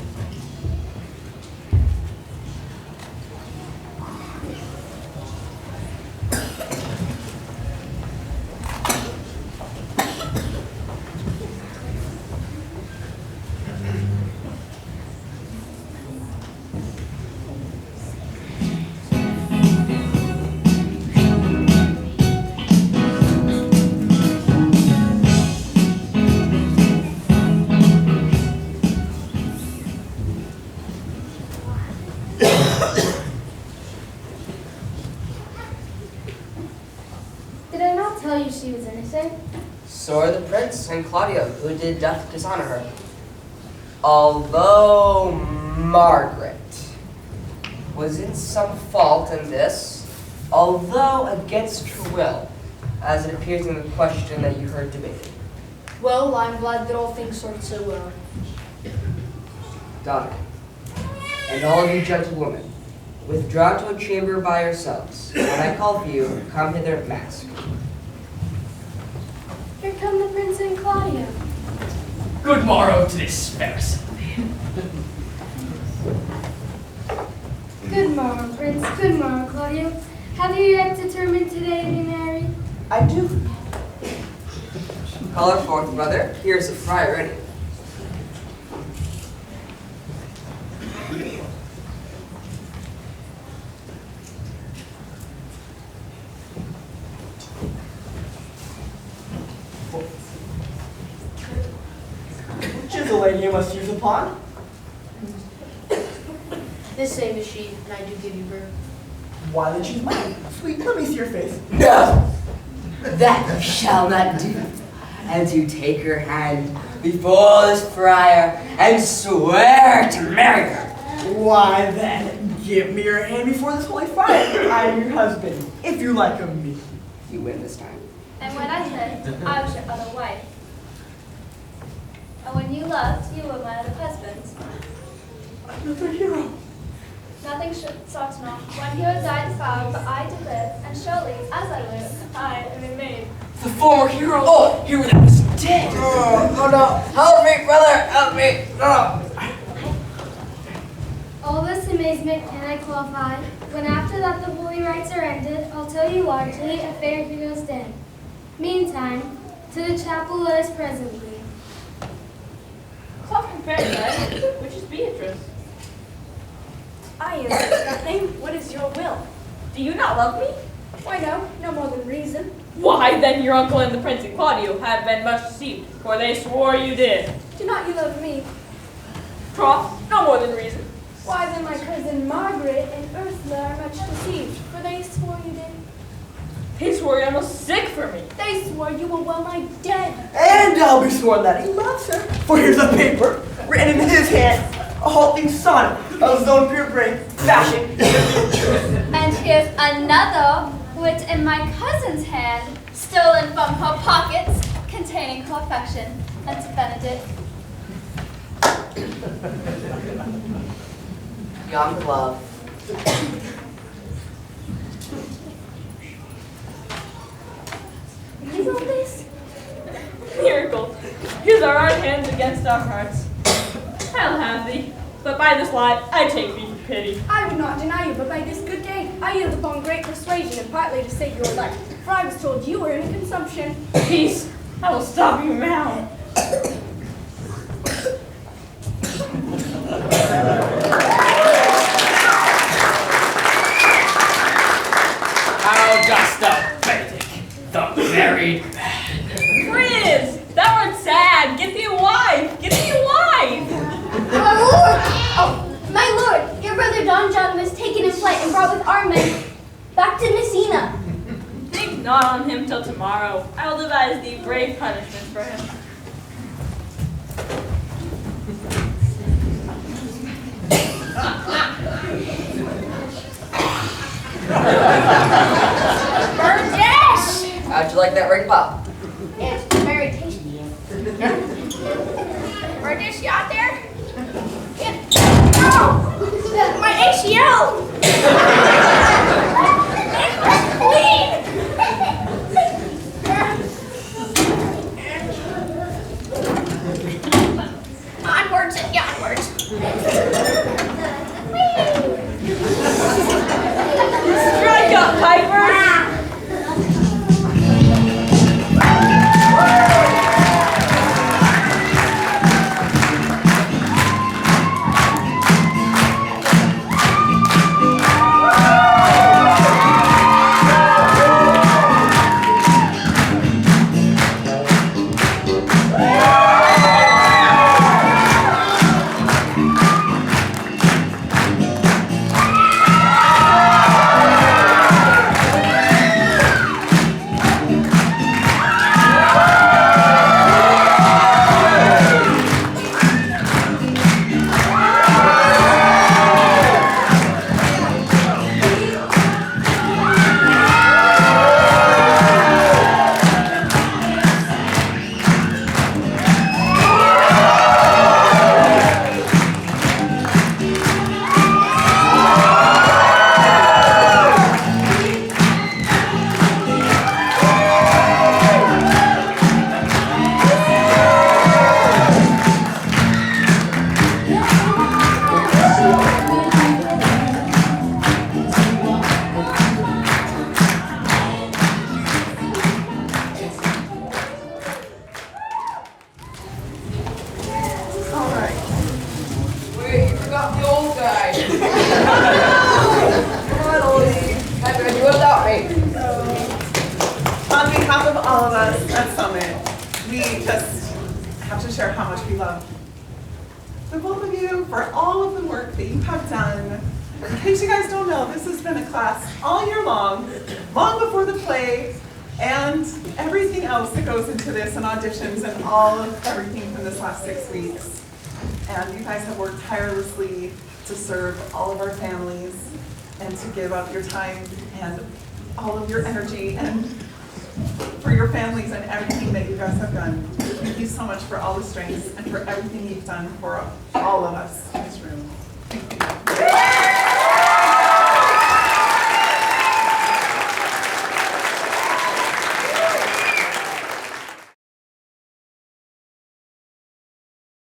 Did I not tell you she was innocent? So are the prince and Claudio, who did doth dishonor her. Although Margaret was in some fault in this, although against her will, as it appears in the question that you heard debated. Well, I'm glad that all things sorted so well. Daughter, and all of you gentlewomen, withdraw to a chamber by yourselves. When I call for you, come hither masked. Here come the Prince and Claudio. Good morrow to this fair assembly. Good morrow, Prince. Good morrow, Claudio. Have you yet determined today to be married? I do. Call her forth, brother. Here's the fry ready. Which is the lady you must use upon? This same is she, and I do give you birth. Why then she's mine. Sweet, let me see your face. No! That you shall not do. and to take her hand before this friar and swear to marry her. Why then, give me your hand before this holy friar. I am your husband, if you like of me. You win this time. And when I said I was your other wife, and when you left, you were my other husband. Another hero. Nothing short enough. When heroes died foul, but I did live, and surely, as I live, I am a maid. The former hero. Oh, hero that was dead. Oh no! Help me, brother! Help me! No! All this amazement can I qualify, when after that the holy rites are ended, I'll tell you largely a fair hero's den. Meantime, to the chapel let us presently. Soft compare, guys. Which is Beatrice? I am that name. What is your will? Do you not love me? Why no, no more than reason. Why, then your uncle and the Prince and Claudio have been much deceived, for they swore you did. Do not you love me? Troth, no more than reason. Why then my cousin Margaret and Ursula are much deceived, for they swore you did. They swore you're almost sick for me. They swore you were well nigh dead. And I'll be sworn that he loves her. For here's a paper, written in his hand, a halting sonnet of his own pure brain, fashion. And here's another, which in my cousin's hand, stolen from her pockets, containing her affection, and to Benedict. Young love. Is all this? Miracle. Here's our right hands against our hearts. I'll have thee, but by this lie I take thee for pity. I would not deny you, but by this good day, I yield upon great persuasion and partly to save your life. For I was told you were in consumption. Peace. I will stop you now. How dost thou, Benedict, the married man? Prince, thou art sad. Get thee a wife. Get thee a wife. My lord! Oh, my lord, your brother Don John was taken in flight and brought with our men back to Messina. Think not on him till tomorrow. I will devise thee brave punishment for him. Burgess! How'd you like that ring pop? It's very tasty. Burgess, you out there? Oh! My ACL! Onwards and onwards. Strike up, pipers! Wait, you forgot the old guy. Come on, oldie. How could you without me? On behalf of all of us at Summit, we just have to share how much we love the both of you for all of the work that you have done. In case you guys don't know, this has been a class all year long, long before the play, and everything else that goes into this, and auditions, and all of everything from this last 6 weeks. And you guys have worked tirelessly to serve all of our families and to give up your time and all of your energy and for your families and everything that you guys have done. Thank you so much for all the strengths and for everything you've done for all of us in this room.